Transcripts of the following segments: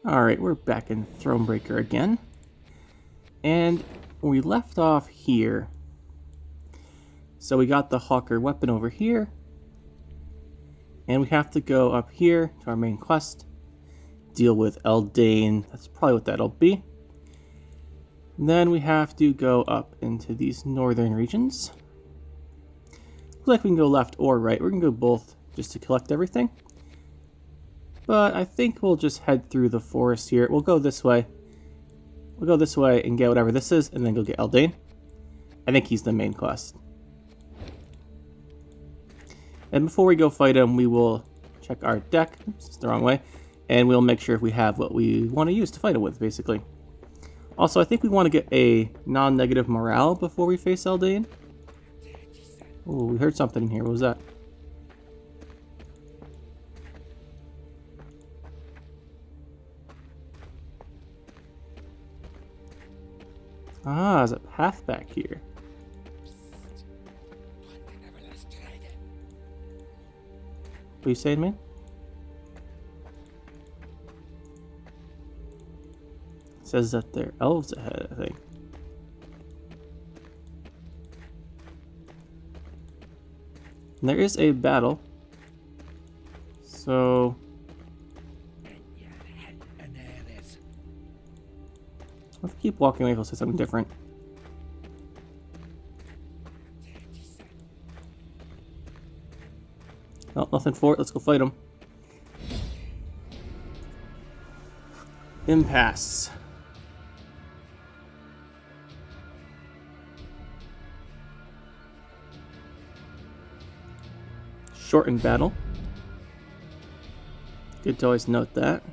Alright, we're back in Thronebreaker again. And we left off here. So we got the Hawker weapon over here. And we have to go up here to our main quest. Deal with Eldain. That's probably what that'll be. And then we have to go up into these northern regions. Looks like we can go left or right. We're going to go both just to collect everything. But I think we'll just head through the forest here. We'll go this way. We'll go this way and get whatever this is, and then go get Eldain. I think he's the main quest. And before we go fight him, we will check our deck. Oops, it's the wrong way. And we'll make sure if we have what we want to use to fight him with, basically. Also, I think we want to get a non-negative morale before we face Eldain. Oh, we heard something in here. What was that? Ah, there's a path back here. What are you saying, man? It says that there are elves ahead, I think. And there is a battle. So... Let's keep walking away if I'll say something different. Well, nothing for it. Let's go fight him. Impasse. Shortened battle. Good to always note that.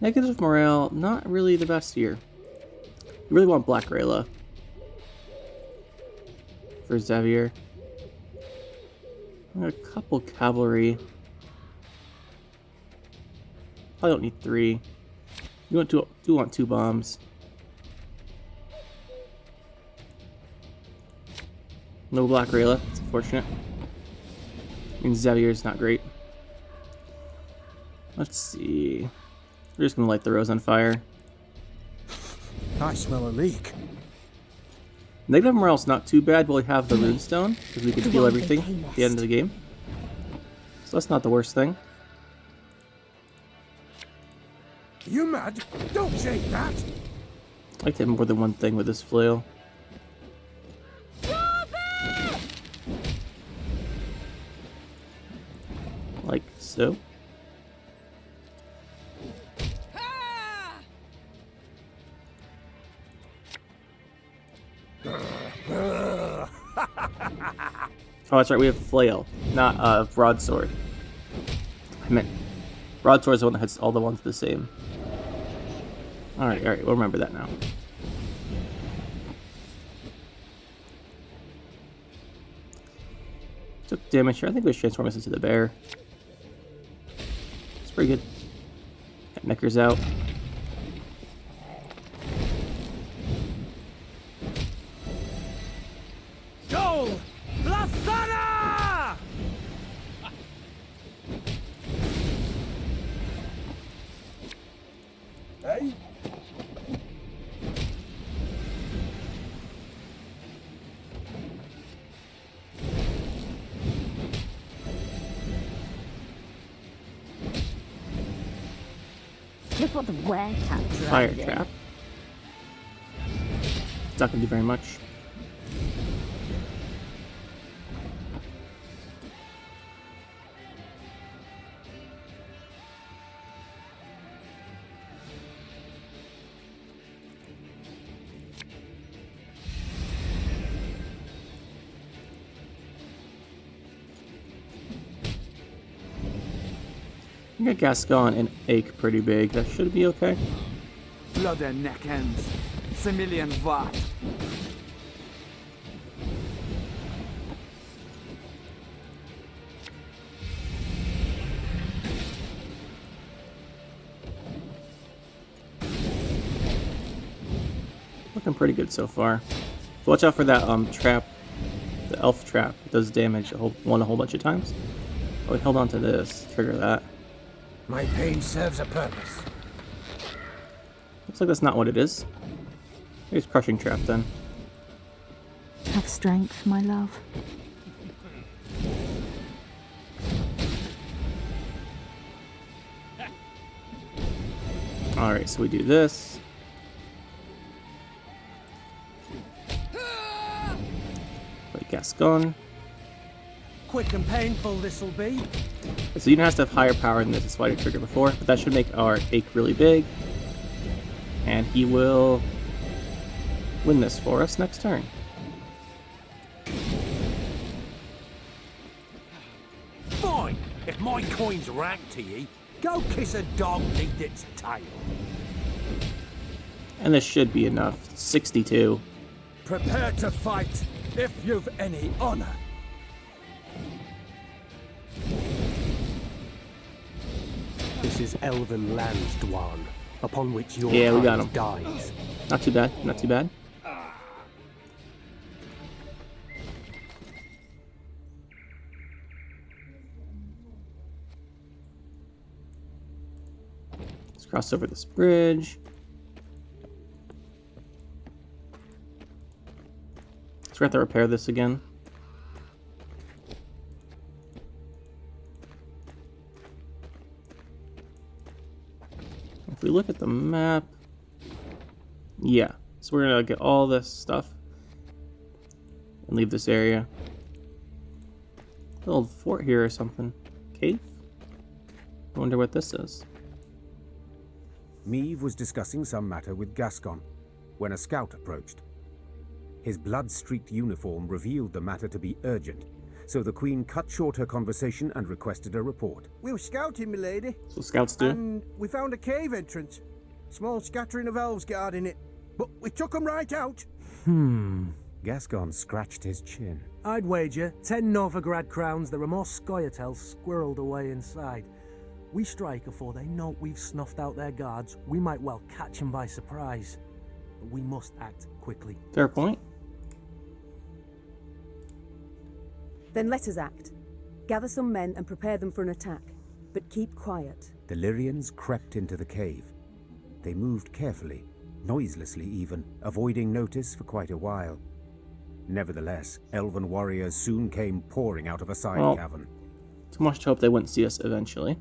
Negative morale, not really the best here. We really want Black Rayla for Xavier. A couple cavalry. I don't need 3. You do want 2 bombs. No Black Rayla. It's unfortunate. I mean, Xavier's not great. Let's see. We're just gonna light the rose on fire. I smell a leak. Negative morale's not too bad, but we have the runestone, because we can heal everything at the end of the game. So that's not the worst thing. You mad? Don't say that! I like to hit more than one thing with this flail. Like so. Oh, that's right, we have flail, not broadsword. I meant broadsword is the one that hits all the ones the same. Alright, we'll remember that now. Took damage here. I think we should transform us into the bear. It's pretty good. Got Neckers out. Look what the werecat Fire dragged in. trap. It's not gonna do very much. I got Gascon and Ache pretty big. That should be okay. Blood and neck ends. Similian Vat. Looking pretty good so far. So watch out for that trap the elf trap. It does damage a whole bunch of times. Oh, we held on to this. Trigger that. My pain serves a purpose. Looks like that's not what it is. Here's crushing trap then. Have strength, my love. Alright, so we do this. Play Gascon. Quick and painful this'll be. So you don't have to have higher power than this, is why I triggered before, but that should make our ache really big. And he will win this for us next turn. Fine. If my coin's ranked to ye, go kiss a dog beneath its tail. And this should be enough. 62. Prepare to fight, if you've any honor. This is elven land, Dwan, upon which your Yeah, we got kind him. dies. Not too bad, not too bad. Let's cross over this bridge. So we have to repair this again. If we look at the map, yeah, so we're gonna get all this stuff and leave this area. Little fort here or something. Cave? I wonder what this is. Meve was discussing some matter with Gascon when a scout approached. His blood-streaked uniform revealed the matter to be urgent, so the Queen cut short her conversation and requested a report. We were scouting, milady, So scouts do. and we found a cave entrance. Small scattering of elves guarding it, but we took 'em right out. Gascon scratched his chin. I'd wager 10 Novigrad crowns there are more Scoia'Tael squirreled away inside. We strike afore they know we've snuffed out their guards. We might well catch 'em by surprise. But we must act quickly. Fair point. Then let us act. Gather some men and prepare them for an attack. But keep quiet. The Lyrians crept into the cave. They moved carefully, noiselessly even, avoiding notice for quite a while. Nevertheless, elven warriors soon came pouring out of a side Well, cavern. too much to hope they wouldn't see us eventually.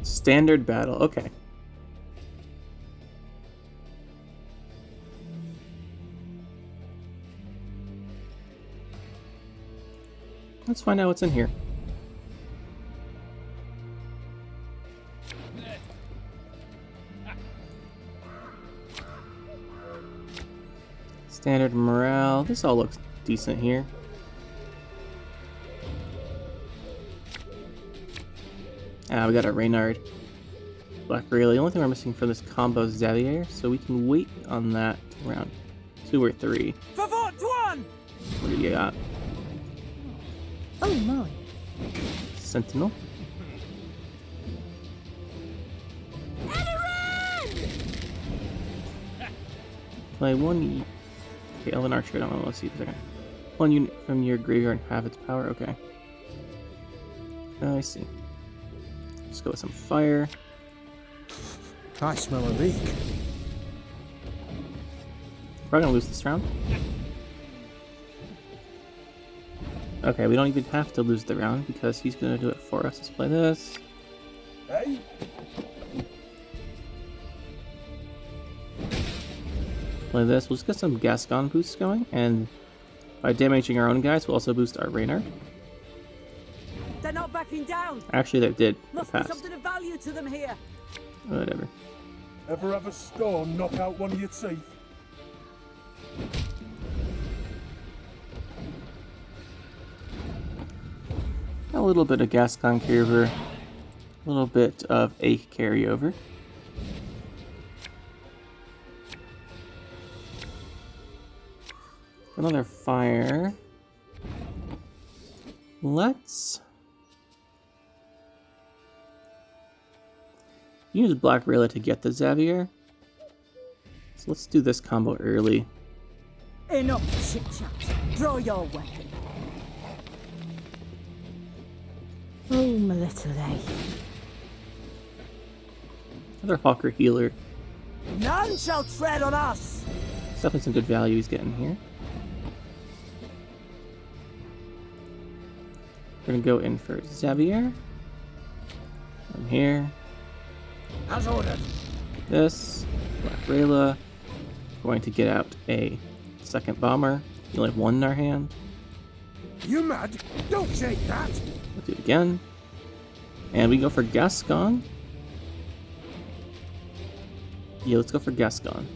Standard battle, okay. Let's find out what's in here. Standard morale. This all looks decent here. Ah, we got a Reynard. Black Rayleigh. The only thing we're missing for this combo is Xavier, so we can wait on that round 2 or 3. Favor, Dwan! What do you got? Oh my. Sentinel. Play one. Okay, Elven Archer. I don't know. Let's see for a second. One unit from your graveyard and have its power. Okay. I see. Let's go with some fire. I smell a leak. We're gonna lose this round. Okay, we don't even have to lose the round because he's gonna do it for us. Let's play this. Hey? Play this. We'll just get some Gascon boosts going, and by damaging our own guys, we'll also boost our Reynard. They're not backing down. Actually, they did. Must They be passed. something of value to them here. Whatever. Ever have a storm knock out one of your teeth? A little bit of Gascon carryover. A little bit of Ache carryover. Another fire. Let's use Black Rayleigh to get the Xavier. So let's do this combo early. Enough chit-chat. Draw your weapon. Oh, my little lay. Another Hawker healer. None shall tread on us! It's definitely some good value he's getting here. We're gonna go in for Xavier. I'm here. As ordered. This. Black Rayla. Going to get out a second bomber. We only have one in our hand. You mad? Don't take that! We'll do it again. And we go for Gascon. Yeah, let's go for Gascon.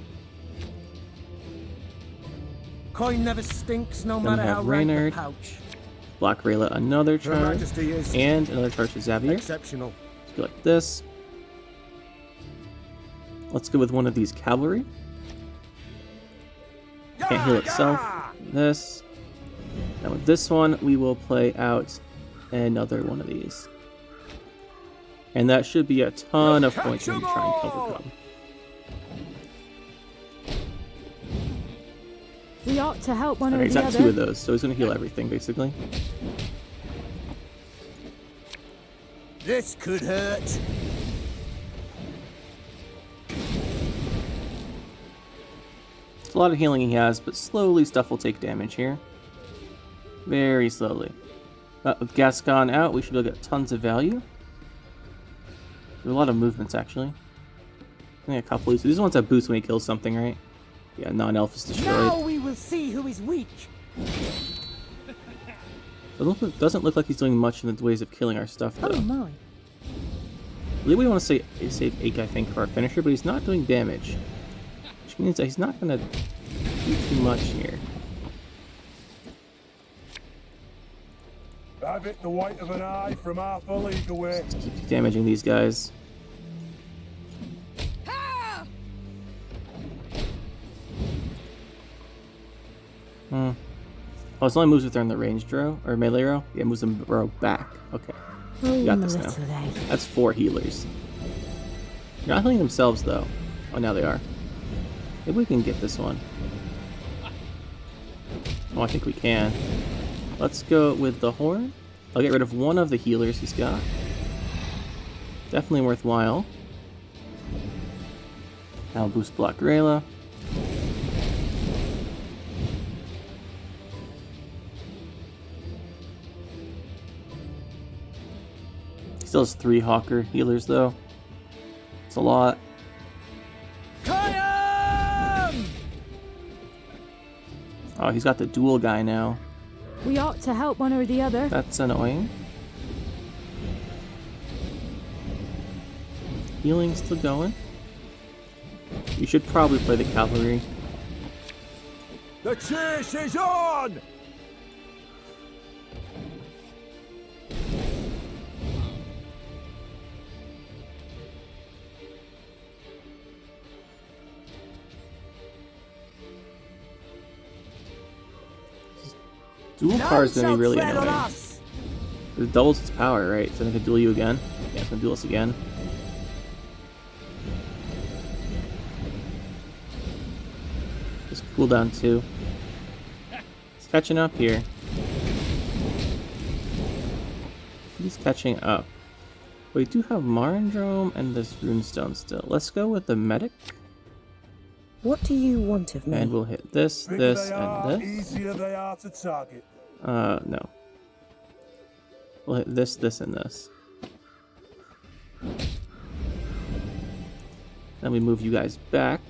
Coin never stinks, no Then matter we have how rank the Reynard. pouch. Black Rayla, another Her charge. Majesty is And another charge to Xavier. exceptional. Let's go like this. Let's go with one of these cavalry. Can't heal itself. This. And with this one, we will play out another one of these. And that should be a ton of points when you try and overcome. We ought to help one Alright, or he's the got other. two of those, so he's going to heal everything, basically. This could hurt. It's a lot of healing he has, but slowly stuff will take damage here. Very slowly. But with Gascon out, we should be able to get tons of value. There are a lot of movements, actually. I think a couple of these. These ones have boosts when he kills something, right? Yeah, non-elf is destroyed. Now we will see who is weak. Doesn't look like he's doing much in the ways of killing our stuff, though. Oh, my. Really, we want to say save 8, I think, for our finisher, but he's not doing damage. Which means that he's not going to do too much here. Have it the white of an eye from half a league away. Let's keep damaging these guys. Oh, it only moves if they're in the ranged row, or melee row? Yeah, it moves them row back. Okay. Oh, We got my this now. little lay. That's 4 healers. They're not healing themselves, though. Oh, now they are. Maybe we can get this one. Oh, I think we can. Let's go with the horn. I'll get rid of one of the healers he's got. Definitely worthwhile. Now boost Black Rayla. He still has 3 Hawker healers, though. It's a lot. Oh, he's got the dual guy now. We ought to help one or the other. That's annoying. Healing's still going. You should probably play the cavalry. The chase is on! Dual car is going to be really annoying. It doubles its power, right? So I can duel you again. Yeah, it's going to duel us again. Just cooldown 2. He's catching up here. He's catching up. We do have Marindrome and this Runestone still. Let's go with the medic. What do you want of me? And we'll hit this, this, and this. Easier they are to target. No. We'll hit this, this, and this. Then we move you guys back.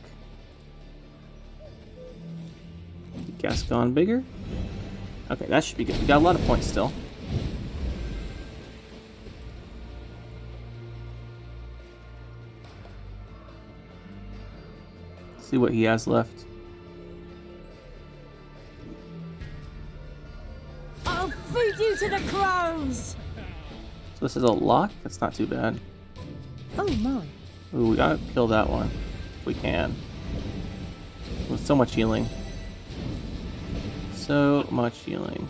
Gascon bigger. Okay, that should be good. We got a lot of points still. Let's see what he has left. I'll feed you to the crows! So this is a lock? That's not too bad. Oh, my. Ooh, we gotta kill that one. If we can. With so much healing. So much healing.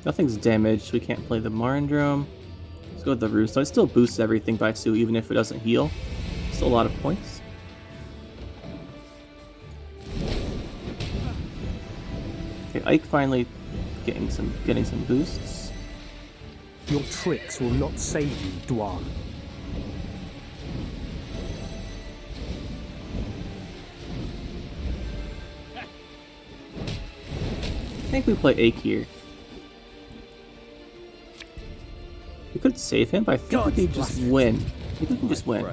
Nothing's damaged. We can't play the Marindrome. Let's go with the Roost. So it still boosts everything by 2, even if it doesn't heal. Still a lot of points. Okay, Ike finally getting some boosts. Your tricks will not save you, Dwan. I think we play Ike here. We could save him, but I think we could just win. I think we can just win.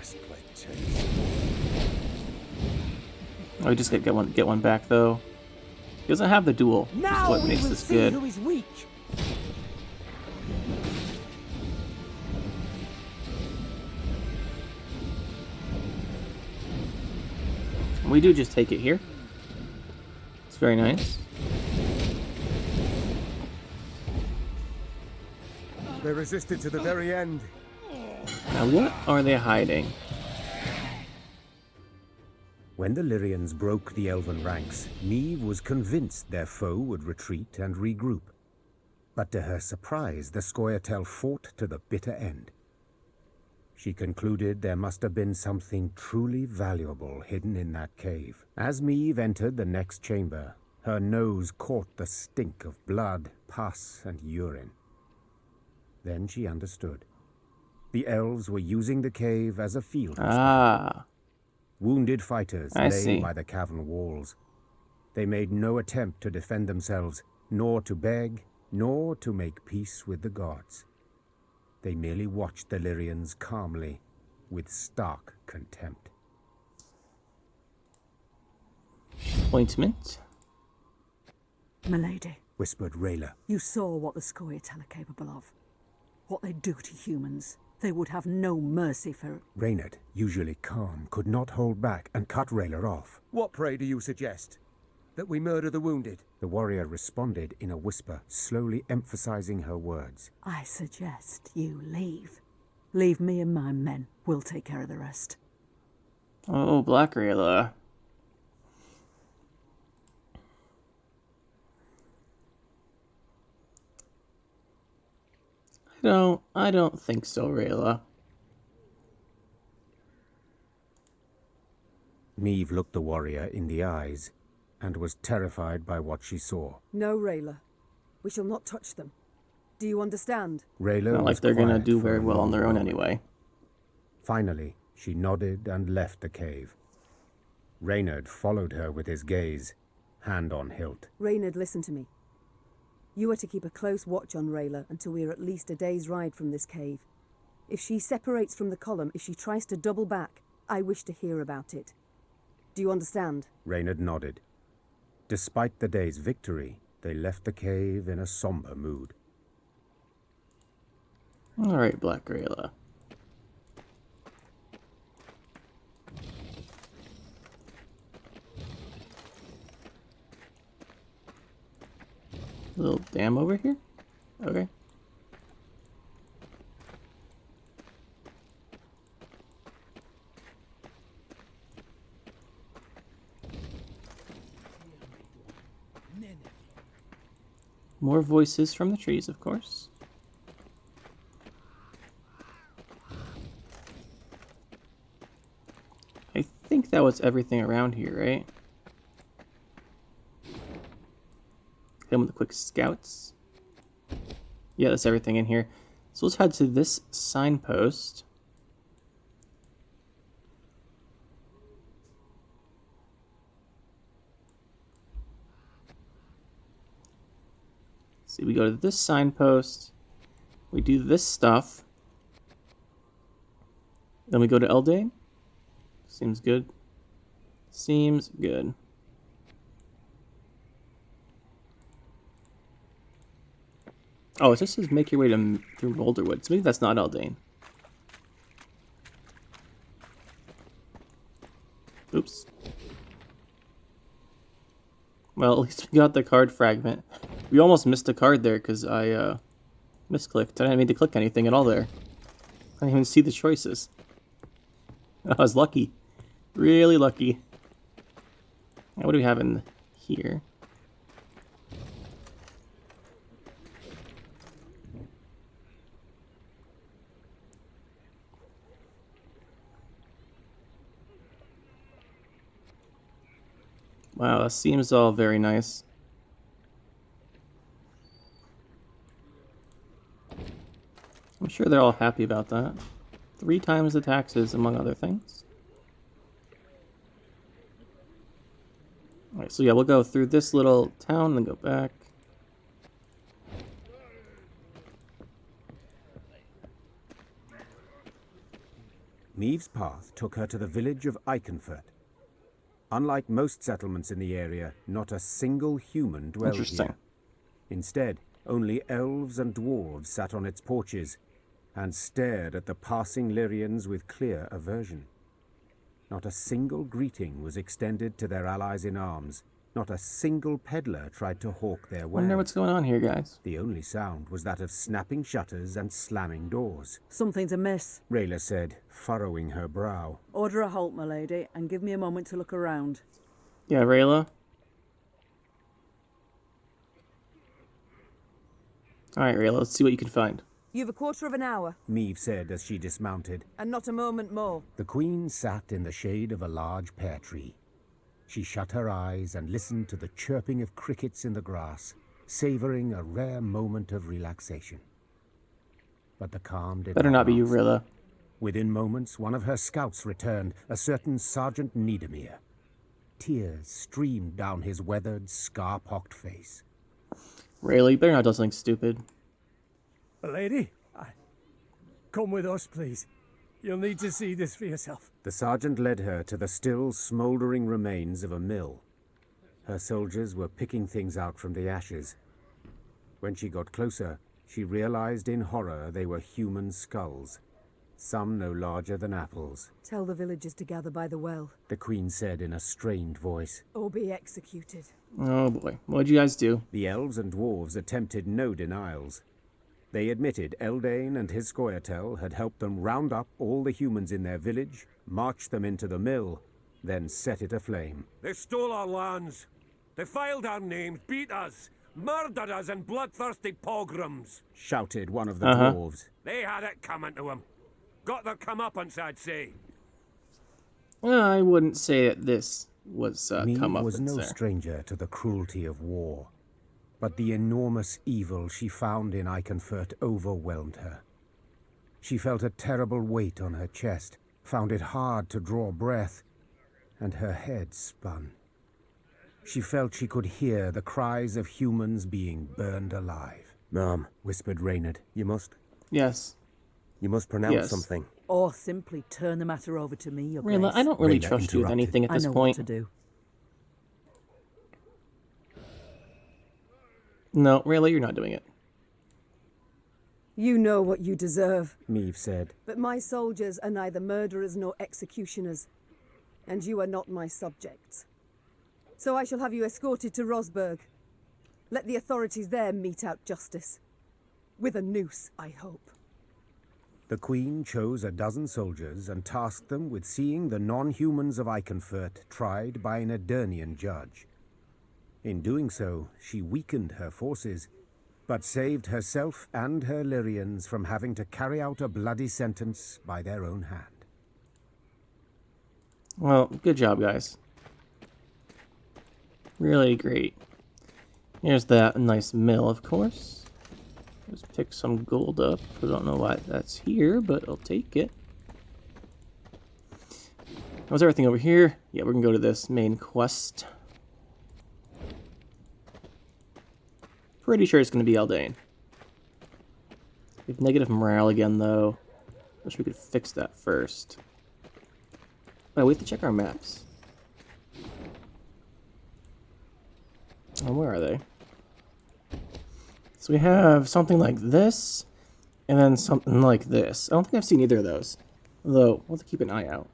Oh, we just get one back though. He doesn't have the duel. That's what makes this good. Who is weak. We do just take it here. It's very nice. They resisted to the very end. Now what are they hiding? When the Lyrians broke the elven ranks, Niamh was convinced their foe would retreat and regroup. But to her surprise, the Scoia'Tael fought to the bitter end. She concluded there must have been something truly valuable hidden in that cave. As Niamh entered the next chamber, her nose caught the stink of blood, pus, and urine. Then she understood. The elves were using the cave as a field hospital. Ah. Wounded fighters I lay see. by the cavern walls. They made no attempt to defend themselves, nor to beg, nor to make peace with the gods. They merely watched the Lyrians calmly, with stark contempt. Appointment. Milady, Whispered Rayla. you saw what the Scoia'Tael are capable of. What they do to humans. They would have no mercy for... Reynard, usually calm, could not hold back and cut Rayla off. What, pray, do you suggest? That we murder the wounded? The warrior responded in a whisper, slowly emphasizing her words. I suggest you leave. Leave me and my men. We'll take care of the rest. Oh, Black Rayla. I don't think so, Rayla. Niamh looked the warrior in the eyes and was terrified by what she saw. No, Rayla. We shall not touch them. Do you understand? Rayla Not was like they're gonna quiet do for very a well on long their own moment. anyway. Finally, she nodded and left the cave. Reynard followed her with his gaze, hand on hilt. Reynard, listen to me. You are to keep a close watch on Rayla until we are at least a day's ride from this cave. If she separates from the column, if she tries to double back, I wish to hear about it. Do you understand? Reynard nodded. Despite the day's victory, they left the cave in a somber mood. Alright, Black Rayla. Little dam over here? Okay. More voices from the trees, of course. I think that was everything around here, right? Hit him with the quick scouts. Yeah, that's everything in here. So let's head to this signpost. See, we go to this signpost. We do this stuff. Then we go to Eldain. Seems good. Seems good. Oh, it just says make your way through Moulderwood. So maybe that's not Eldain. Oops. Well, at least we got the card fragment. We almost missed a card there because I misclicked. I didn't mean to click anything at all there. I didn't even see the choices. I was lucky. Really lucky. Now, what do we have in here? Wow, that seems all very nice. I'm sure they're all happy about that. 3 times the taxes, among other things. Alright, so yeah, we'll go through this little town, then go back. Maeve's path took her to the village of Iconfurt. Unlike most settlements in the area, not a single human dwelled Interesting. here. Instead, only elves and dwarves sat on its porches and stared at the passing Lyrians with clear aversion. Not a single greeting was extended to their allies in arms. Not a single peddler tried to hawk their wares. Wonder what's going on here, guys. The only sound was that of snapping shutters and slamming doors. Something's amiss. Rayla said, furrowing her brow. Order a halt, my lady, and give me a moment to look around. Yeah, Rayla. Alright, Rayla, let's see what you can find. You've a quarter of an hour, Maeve said as she dismounted. and not a moment more. The Queen sat in the shade of a large pear tree. She shut her eyes and listened to the chirping of crickets in the grass, savouring a rare moment of relaxation. But the calm did Better not be you, last. Rayla. Within moments, one of her scouts returned, a certain Sergeant Niedermere. Tears streamed down his weathered, scar-pocked face. Rayla, you better not do something stupid. Lady, come with us, please. You'll need to see this for yourself. The sergeant led her to the still smouldering remains of a mill. Her soldiers were picking things out from the ashes. When she got closer, she realized in horror they were human skulls, some no larger than apples. Tell the villagers to gather by the well, The Queen said in a strained voice. or be executed. Oh boy, what'd you guys do? The elves and dwarves attempted no denials. They admitted Eldain and his Scoia'Tael had helped them round up all the humans in their village, march them into the mill, then set it aflame. They stole our lands. They filed our names, beat us, murdered us in bloodthirsty pogroms. Shouted one of the dwarves. They had it coming to them. Got their comeuppance, I'd say. I wouldn't say that this was Maeve come up was no there. stranger to the cruelty of war, but the enormous evil she found in Iconfurt overwhelmed her. She felt a terrible weight on her chest, found it hard to draw breath, and her head spun. She felt she could hear the cries of humans being burned alive. Ma'am, Whispered Reynard. you must Yes. pronounce Yes. something. Or simply turn the matter over to me, Your Rayla, Grace. I don't really Rayla trust you with interrupted. anything at I this know point. what to do. No, Rayla, you're not doing it. You know what you deserve, Maeve said. but my soldiers are neither murderers nor executioners, and you are not my subjects. So I shall have you escorted to Rosberg. Let the authorities there mete out justice. With a noose, I hope. The Queen chose a dozen soldiers and tasked them with seeing the non-humans of Iconfurt tried by an Edirnian judge. In doing so, she weakened her forces, but saved herself and her Lyrians from having to carry out a bloody sentence by their own hand. Well, good job, guys. Really great. Here's that nice mill, of course. Just pick some gold up. I don't know why that's here, but I'll take it. How's everything over here? Yeah, we're gonna go to this main quest. Pretty sure it's gonna be Eldain. We have negative morale again, though. Wish we could fix that first. Oh, we have to check our maps. Oh, where are they? So we have something like this, and then something like this. I don't think I've seen either of those. Although, we'll have to keep an eye out.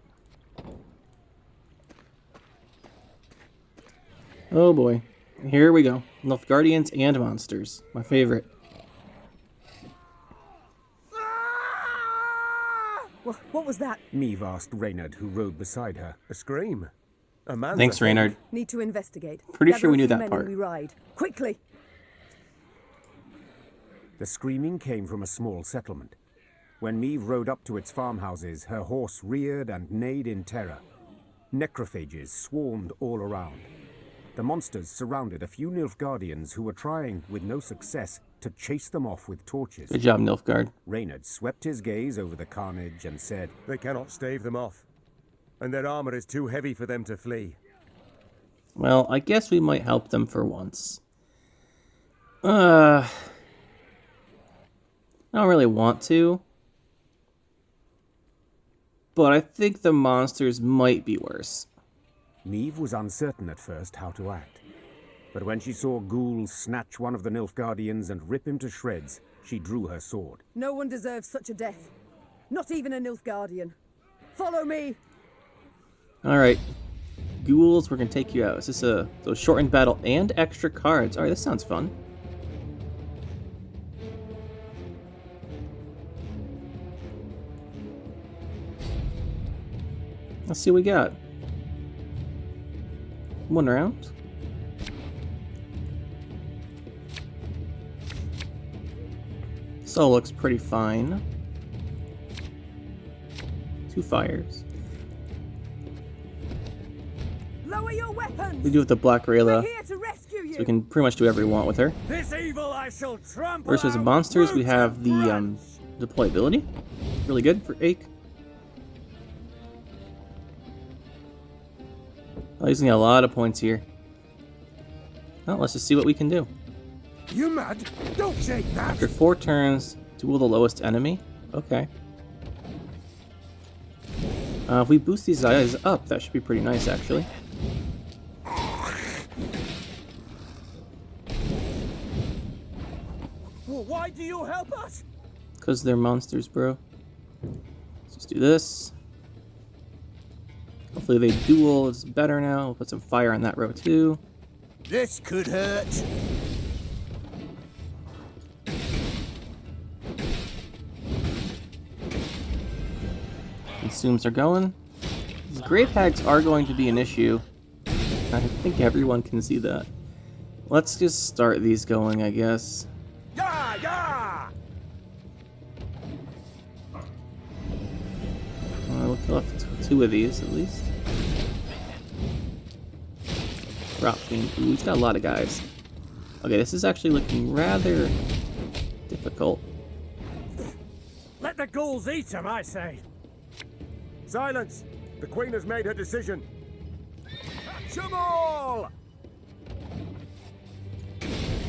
Oh boy. Here we go. Nilfgaardians and monsters. My favorite. What was that? Maeve asked Reynard, who rode beside her. A scream. A man's Thanks, ahead. Reynard. Need to investigate. Pretty Gather sure we a knew few that men part. and we ride. Quickly! The screaming came from a small settlement. When Maeve rode up to its farmhouses, her horse reared and neighed in terror. Necrophages swarmed all around. The monsters surrounded a few Nilfgaardians who were trying, with no success, to chase them off with torches. Good job, Nilfgaard. Reynard swept his gaze over the carnage and said, They cannot stave them off, and their armor is too heavy for them to flee. Well, I guess we might help them for once. I don't really want to. But I think the monsters might be worse. Neve was uncertain at first how to act. But when she saw ghouls snatch one of the Nilfgaardians and rip him to shreds, she drew her sword. No one deserves such a death. Not even a Nilfgaardian. Follow me! Alright. Ghouls, we're gonna take you out. Is this a shortened battle and extra cards? Alright, this sounds fun. Let's see what we got. One round. So looks pretty fine. 2 fires. Lower your weapons! We do with the Black Rayla, We're here to rescue you. so we can pretty much do whatever we want with her. This evil I shall trample Versus the out monsters, we roots have and the branch. deployability. Really good for Ache. Oh, he's gonna get a lot of points here. Well, let's just see what we can do. You mad? Don't shake that! After 4 turns, duel the lowest enemy. Okay. If we boost these guys up, that should be pretty nice, actually. Well, why do you help us? Because they're monsters, bro. Let's just do this. Hopefully they duel. It's better now. We'll put some fire on that row, too. This could hurt. Consumes are going. These grave hags are going to be an issue. I think everyone can see that. Let's just start these going, I guess. Yeah, yeah! We'll kill off 2 of these at least. Rock Fiend. Ooh, he's got a lot of guys. Okay, this is actually looking rather difficult. Let the ghouls eat him, I say. Silence! The Queen has made her decision. Catch them all!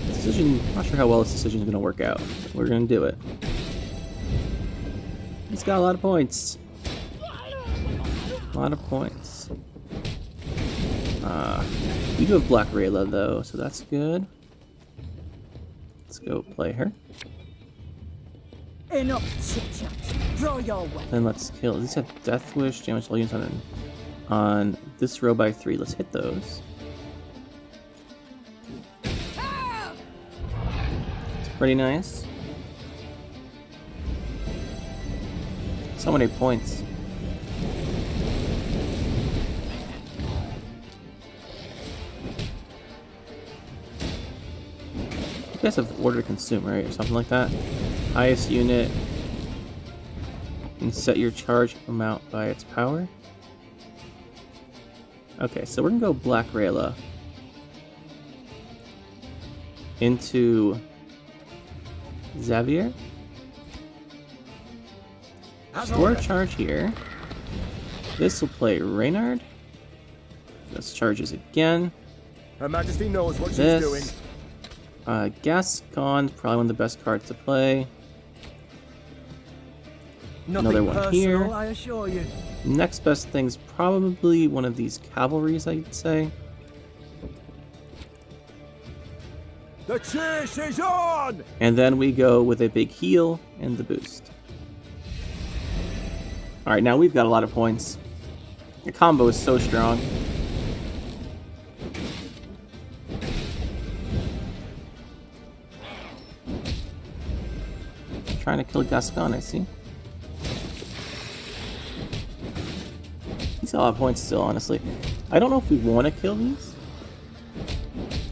Decision. Not sure how well this decision is going to work out. But we're going to do it. He's got a lot of points. A lot of points. We do have Black Rayla though, so that's good. Let's go play her. Enough chit-chat. Draw your weapon. Then let's kill. These have Death Wish, damage all units on this row by 3. Let's hit those. It's pretty nice. So many points. You guys have order to consume, right? Or something like that. Highest unit. And set your charge amount by its power. Okay, so we're gonna go Black Rayla into Xavier. Store charge here. This will play Reynard. This charges again. Her Majesty knows what This. she's doing. Gascon's probably one of the best cards to play. Nothing Another one personal, here. I assure you. Next best thing's probably one of these cavalries, I'd say. The chase is on! And then we go with a big heal and the boost. Alright, now we've got a lot of points. The combo is so strong. Trying to kill Gascon, I see. He's got a lot of points still, honestly. I don't know if we want to kill these.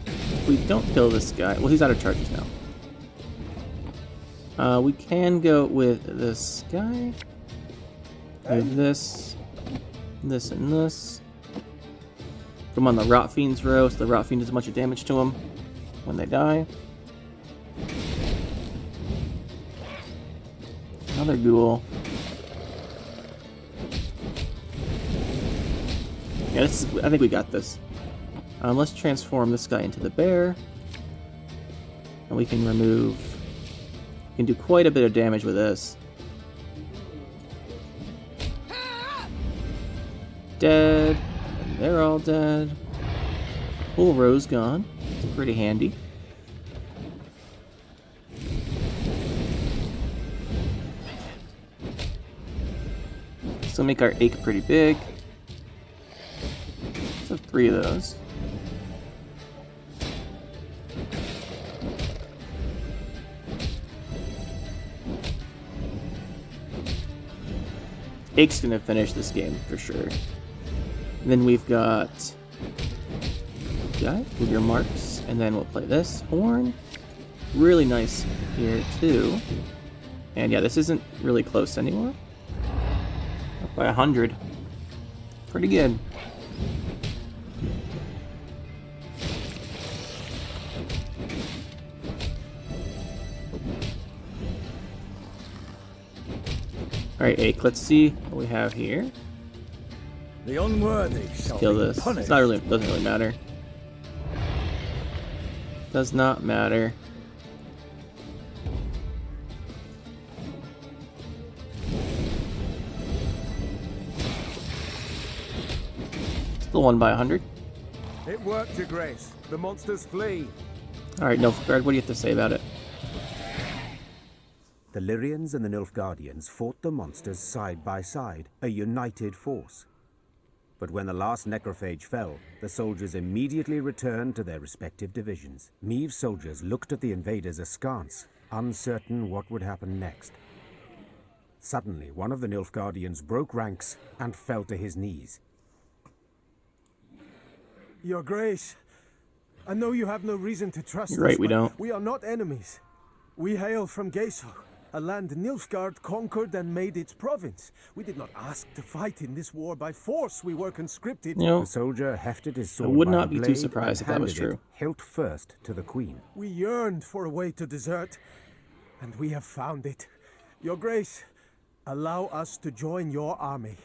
If we don't kill this guy... Well, he's out of charges now. We can go with this guy. With this. This and this. them on the Rot Fiend's row, so the Rot Fiend does a bunch of damage to them when they die. Another ghoul. Yeah, I think we got this. Let's transform this guy into the bear. And we can do quite a bit of damage with this. Dead. And they're all dead. Whole row's gone. It's pretty handy. So make our ache pretty big. So 3 of those. Ache's gonna finish this game for sure. And then we've got guy with your marks, and then we'll play this horn. Really nice here too. And yeah, this isn't really close anymore. Up by 100. Pretty good. Alright, Ache, let's see what we have here. The unworthy shall Kill be this. punished. It's not really, doesn't really matter. Does not matter. Still won by 100. It worked, Your Grace. The monsters flee. Alright, Nilfgaard, what do you have to say about it? The Lyrians and the Nilfgaardians fought the monsters side by side, a united force. But when the last necrophage fell, the soldiers immediately returned to their respective divisions. Meave's soldiers looked at the invaders askance, uncertain what would happen next. Suddenly, one of the Nilfgaardians broke ranks and fell to his knees. Your Grace, I know you have no reason to trust You're right, us, we but don't. We are not enemies. We hail from Gaeso, a land Nilfgaard conquered and made its province. We did not ask to fight in this war by force. We were conscripted. You know, The soldier hefted his I sword would by not the be too blade surprised and if that was handed it, true. hilt first, to the queen. We yearned for a way to desert, and we have found it. Your Grace, allow us to join your army.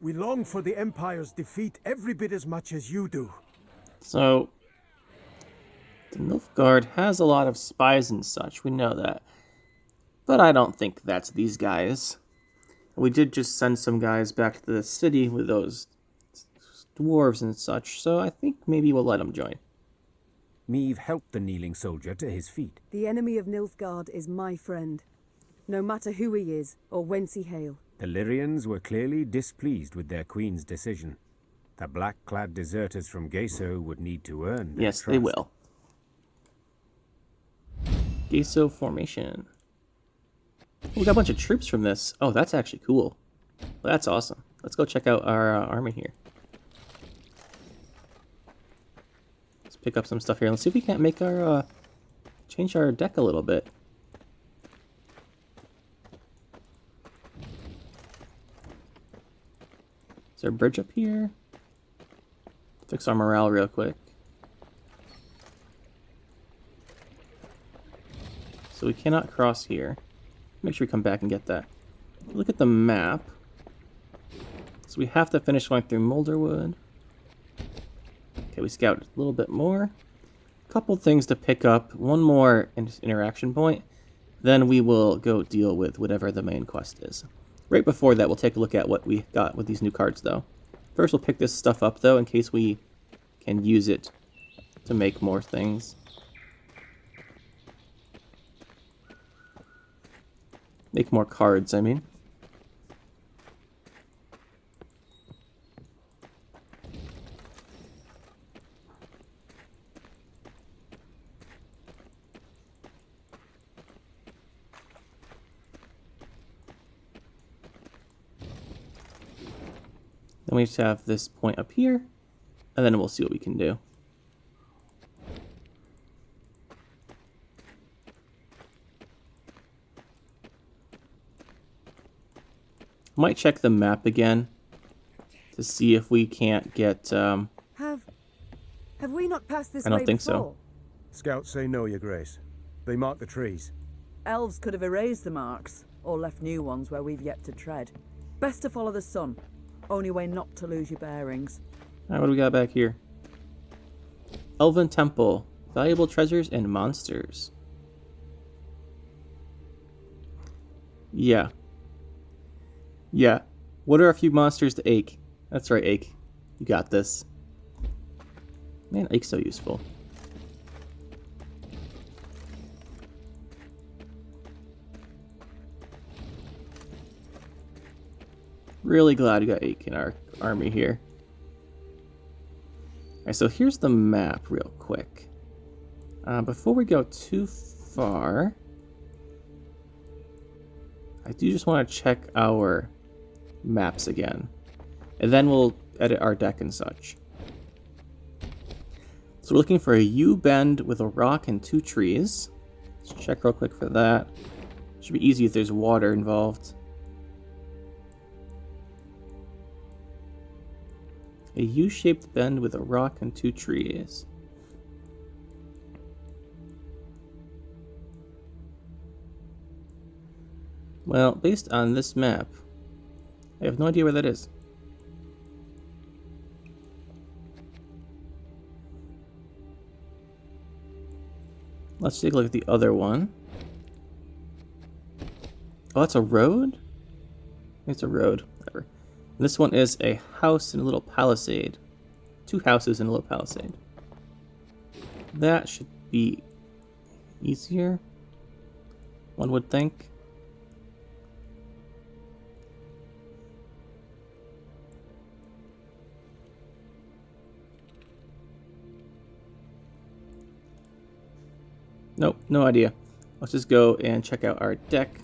We long for the Empire's defeat every bit as much as you do. So, the Nilfgaard has a lot of spies and such, we know that. But I don't think that's these guys. We did just send some guys back to the city with those dwarves and such, so I think maybe we'll let them join. Meave helped the kneeling soldier to his feet. The enemy of Nilfgaard is my friend, no matter who he is or whence he hail. The Lyrians were clearly displeased with their queen's decision. The black-clad deserters from Gaeso would need to earn their Yes, trust. they will. Gaeso formation. We got a bunch of troops from this. Oh, that's actually cool. Well, that's awesome. Let's go check out our army here. Let's pick up some stuff here. Let's see if we can't make our change our deck a little bit. Is there a bridge up here? Fix our morale real quick. So we cannot cross here. Make sure we come back and get that. Look at the map. So we have to finish going through Molderwood. Okay, we scouted a little bit more. A couple things to pick up. One more interaction point. Then we will go deal with whatever the main quest is. Right before that, we'll take a look at what we got with these new cards, though. First, we'll pick this stuff up, though, in case we can use it to make more things. Make more cards, I mean. Then we just have this point up here, and then we'll see what we can do. Might check the map again to see if we can't get Have we not passed this I don't way think before? so. Scouts say no, Your Grace. They mark the trees. Elves could have erased the marks, or left new ones where we've yet to tread. Best to follow the sun. Only way not to lose your bearings. Alright, what do we got back here? Elven Temple. Valuable treasures and monsters. Yeah. Yeah. What are a few monsters to Ache? That's right, Ache. You got this. Man, Ache's so useful. Really glad we got Ache in our army here. Alright, so here's the map real quick. Before we go too far, I do just want to check our maps again. And then we'll edit our deck and such. So we're looking for a U-bend with a rock and 2 trees. Let's check real quick for that. Should be easy if there's water involved. A U-shaped bend with a rock and 2 trees. Well, based on this map, I have no idea where that is. Let's take a look at the other one. Oh, that's a road? It's a road. Whatever. This one is a house and a little palisade. 2 houses and a little palisade. That should be easier, one would think. Nope, no idea. Let's just go and check out our deck.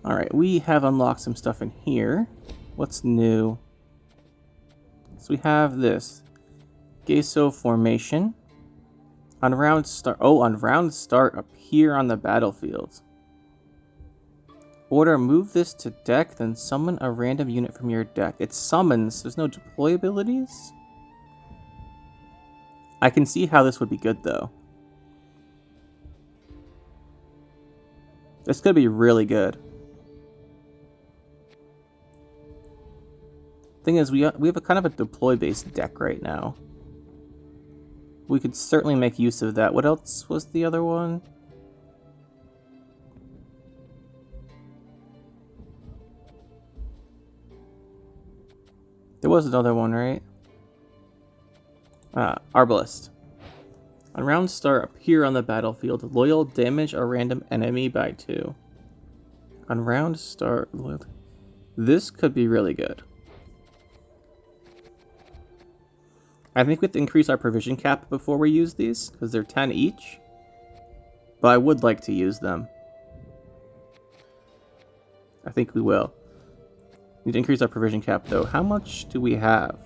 Alright, we have unlocked some stuff in here. What's new? So we have this. Geso formation. On round start appear on the battlefield. Order, move this to deck, then summon a random unit from your deck. It summons, there's no deploy abilities? I can see how this would be good, though. This could be really good. Thing is, we have a kind of a deploy-based deck right now. We could certainly make use of that. What else was the other one? There was another one, right? Arbalest. On round start, appear on the battlefield. Loyal, damage a random enemy by 2. On round start, loyal. This could be really good. I think we have to increase our provision cap before we use these, because they're 10 each. But I would like to use them. I think we will. Need to increase our provision cap, though. How much do we have?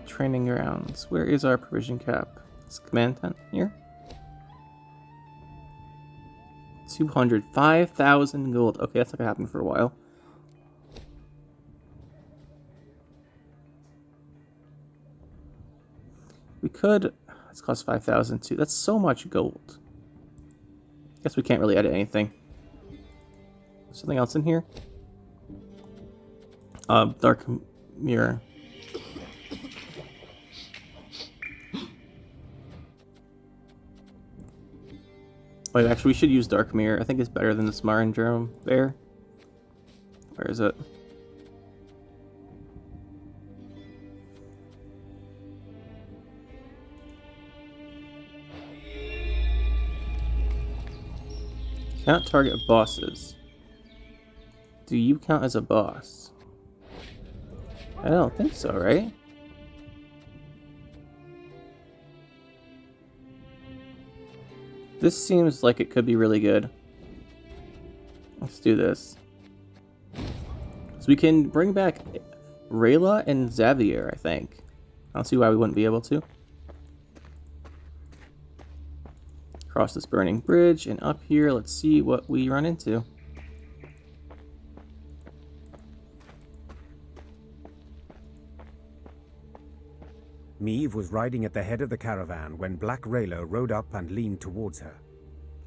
Training grounds. Where is our provision cap? It's command tent here. 205,000 gold. Okay, that's not gonna happen for a while. We could. It's cost 5,000 too. That's so much gold. Guess we can't really edit anything. Something else in here? Dark mirror. Wait, actually, we should use Dark Mirror. I think it's better than the Smarindrome Bear. Where is it? Cannot target bosses. Do you count as a boss? I don't think so, right? This seems like it could be really good. Let's do this. So we can bring back Rayla and Xavier, I think. I don't see why we wouldn't be able to. Across this burning bridge, and up here, let's see what we run into. Meve was riding at the head of the caravan when Black Rayla rode up and leaned towards her.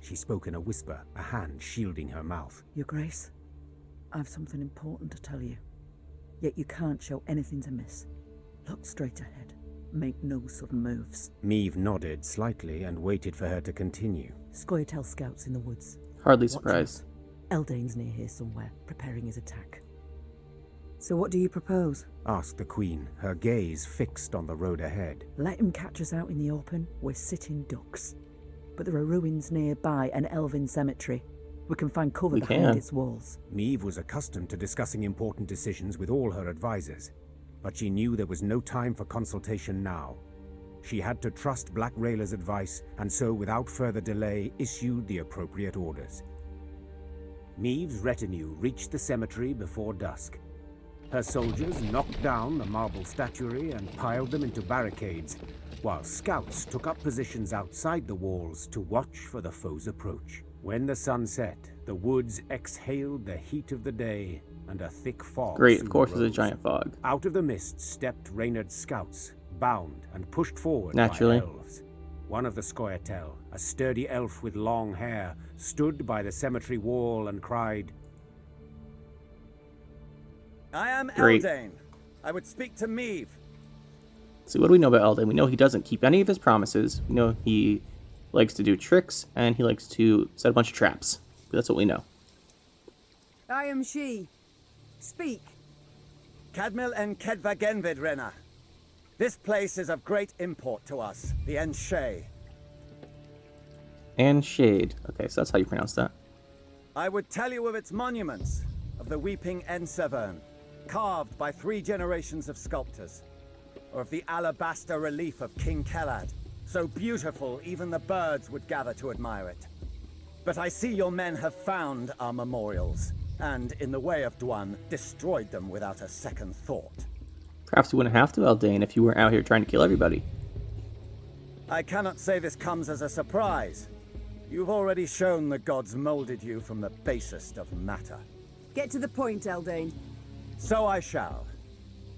She spoke in a whisper, a hand shielding her mouth. Your Grace, I've something important to tell you. Yet you can't show anything to miss. Look straight ahead. Make no sudden moves. Meve nodded slightly and waited for her to continue. Scoia'Tael scouts in the woods. Hardly Watch surprised. out. Eldain's near here somewhere, preparing his attack. So what do you propose? Asked the Queen, her gaze fixed on the road ahead. Let him catch us out in the open. We're sitting ducks. But there are ruins nearby, an elven cemetery. We can find cover behind its walls. Meve was accustomed to discussing important decisions with all her advisors, but she knew there was no time for consultation now. She had to trust Black Rayla's advice, and so without further delay issued the appropriate orders. Meve's retinue reached the cemetery before dusk. Her soldiers knocked down the marble statuary and piled them into barricades, while scouts took up positions outside the walls to watch for the foe's approach. When the sun set, the woods exhaled the heat of the day, and a thick fog Great, of soon course, there's a rose. giant fog. Out of the mist stepped Reynard's scouts, bound and pushed forward Naturally. by elves. One of the Scoia'Tael, a sturdy elf with long hair, stood by the cemetery wall and cried, I am Great. Eldain. I would speak to Meve. So what do we know about Eldain? We know he doesn't keep any of his promises. We know he likes to do tricks, and he likes to set a bunch of traps. That's what we know. I am she. Speak. Cadmil and Caedva Gaenvid, Renna. This place is of great import to us, the Enshe. And Shade. Okay, so that's how you pronounce that. I would tell you of its monuments, of the weeping Ensevern, carved by 3 generations of sculptors, or of the alabaster relief of King Kelad, so beautiful even the birds would gather to admire it. But I see your men have found our memorials, and in the way of Dwan, destroyed them without a second thought. Perhaps you wouldn't have to, Eldain, if you weren't out here trying to kill everybody. I cannot say this comes as a surprise. You've already shown the gods molded you from the basest of matter. Get to the point, Eldain. So I shall.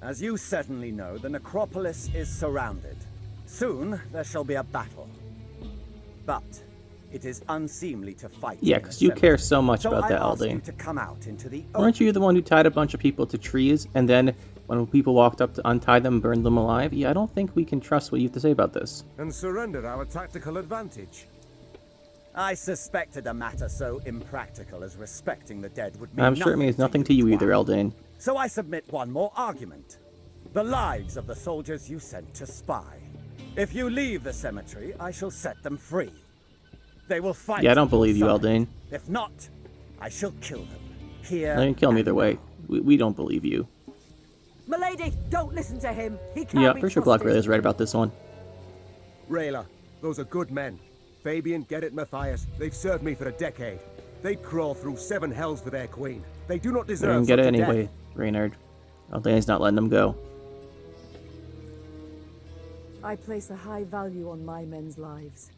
As you certainly know, the necropolis is surrounded. Soon there shall be a battle. But it is unseemly to fight. Yeah, because you care so much about that, I ask you Eldain. to come out into the Weren't you the one who tied a bunch of people to trees, and then when people walked up to untie them, burned them alive? Yeah, I don't think we can trust what you have to say about this. And surrender our tactical advantage. I suspected a matter so impractical as respecting the dead would mean I'm sure it means nothing to you either, Eldain. So I submit one more argument. The lives of the soldiers you sent to spy. If you leave the cemetery, I shall set them free. They will fight. Yeah, I don't believe you, on your side. Eldain. If not, I shall kill them. Here. I didn't kill him and either way. We don't believe you. Milady, don't listen to him. He can't Yeah, be pretty sure Black trusted. Rayla's right about this one. Rayla, those are good men. Fabian, Gerrit, Matthias, they've served me for a decade. They'd crawl through 7 hells for their queen. They do not They deserve didn't get such it a death. anyway, Reynard. Eldain's not letting them go. I place a high value on my men's lives.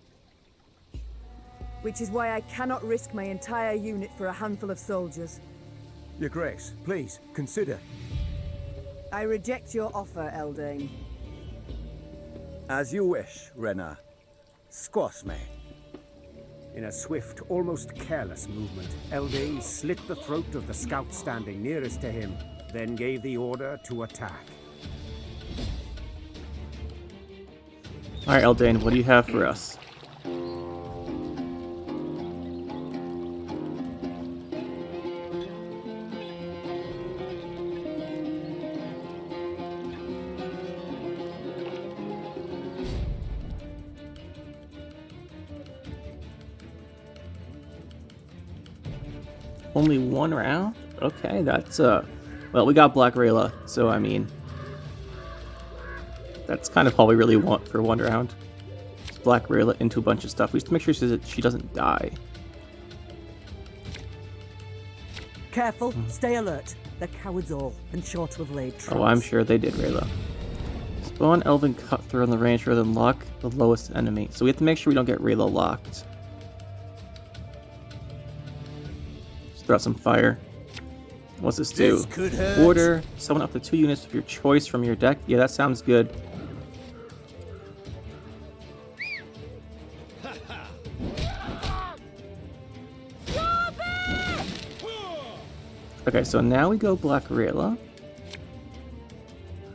Which is why I cannot risk my entire unit for a handful of soldiers. Your Grace, please, consider. I reject your offer, Eldain. As you wish, Renna. Squash me. In a swift, almost careless movement, Eldain slit the throat of the scout standing nearest to him, then gave the order to attack. Alright, Eldain, what do you have for us? Only 1 round? Okay, that's, well, we got Black Rayla, so, I mean, that's kind of all we really want for 1 round. It's Black Rayla into a bunch of stuff. We just to make sure she doesn't die. Careful, stay alert. They're cowards all, and sure to have laid traps. Oh, I'm sure they did, Rayla. Spawn Elven Cutthroat on the range rather than lock the lowest enemy. So we have to make sure we don't get Rayla locked. Put out some fire. What's this do? This could hurt. Order summon up to 2 units of your choice from your deck. Yeah, that sounds good. Okay, so now we go Black Rayla.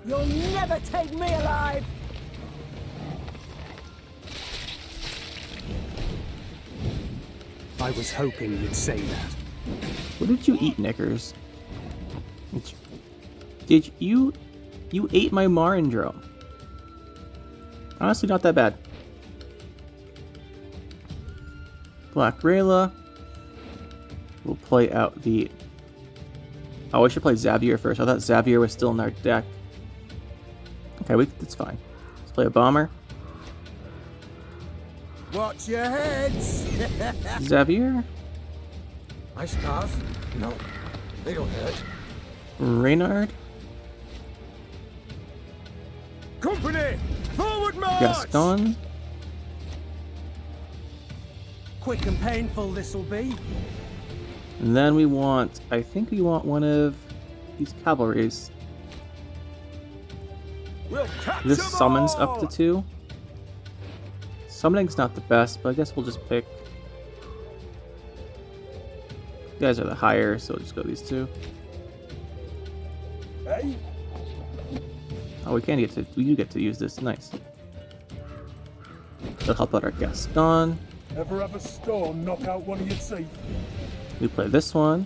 You'll never take me alive! I was hoping you'd say that. What did you eat, Knickers? Did you ate my Marindrome? Honestly, not that bad. Black Rayla. We'll play out the... Oh, I should play Xavier first. I thought Xavier was still in our deck. Okay, it's fine. Let's play a bomber. Watch your heads! Xavier. My scars? No, they don't hurt. Reynard. Company! Forward march! Gaston. Quick and painful this'll be. And then we want... I think we want one of these cavalries. We'll catch This 'em summons all! up to 2. Summoning's not the best, but I guess we'll just pick... You guys are the higher, so we'll just go these 2. Hey? Oh, we do get to use this. Nice. It'll help out our Gaston. Ever have a storm knock out one of your teeth? We play this one.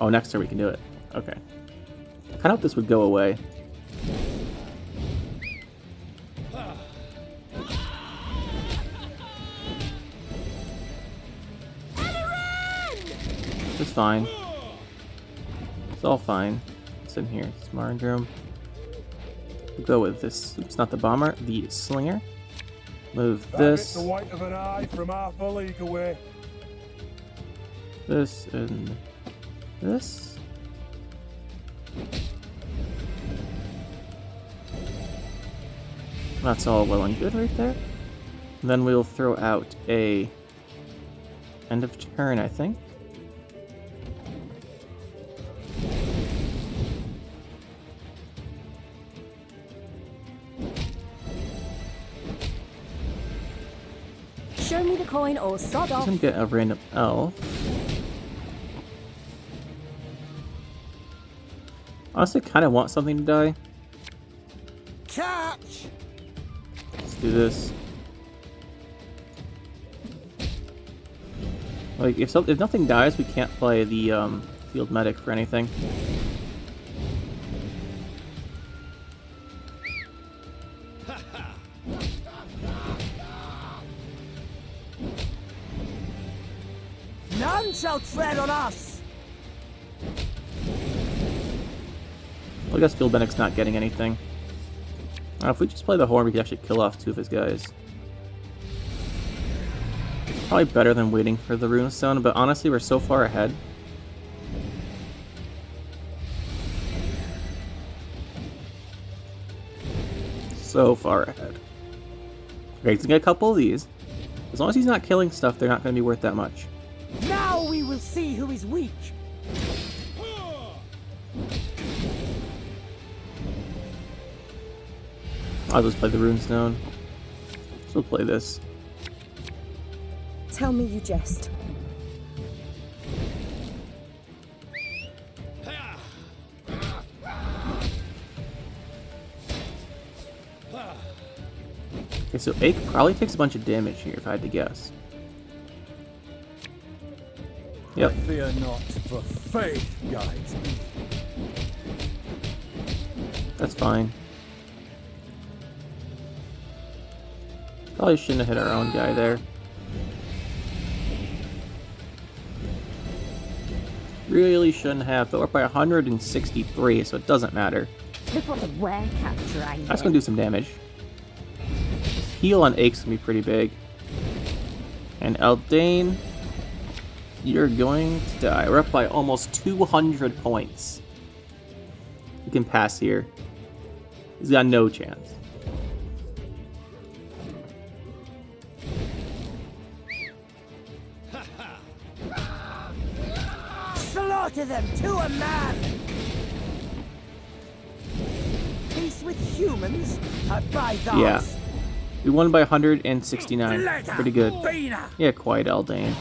Oh, next turn we can do it. Okay. I kind of hope this would go away. It's fine. It's all fine. What's in here? It's Marindrome. We'll go with this. It's not the bomber, the slinger. Move this. The white of an eye from half a league away. This and this. That's all well and good right there. And then we'll throw out a end of turn, I think. Show me the coin or sod off. Doesn't get a random elf. Honestly, kind of want something to die. Catch! Let's do this. Like, if nothing dies, we can't play the field medic for anything. None shall tread on us! Well, I guess field medic's not getting anything. If we just play the horn, we could actually kill off 2 of his guys. Probably better than waiting for the runestone, but honestly, we're so far ahead. So far ahead. Okay, he's gonna get a couple of these. As long as he's not killing stuff, they're not gonna be worth that much. Now we will see who is weak! I'll just play the runestone. So we'll play this. Tell me you jest. Okay, so Ake probably takes a bunch of damage here, if I had to guess. Yep. Fear not, for faith guides me. That's fine. Probably shouldn't have hit our own guy there. Really shouldn't have, but we're by 163, so it doesn't matter. Look what the were capturing. That's gonna do some damage. Heal on Ake's gonna be pretty big. And Eldain, you're going to die. We're up by almost 200 points. You can pass here. He's got no chance. slaughter them to a man! Peace with humans? By those. Yeah. We won by 169. Pretty good. Yeah, quite Eldain.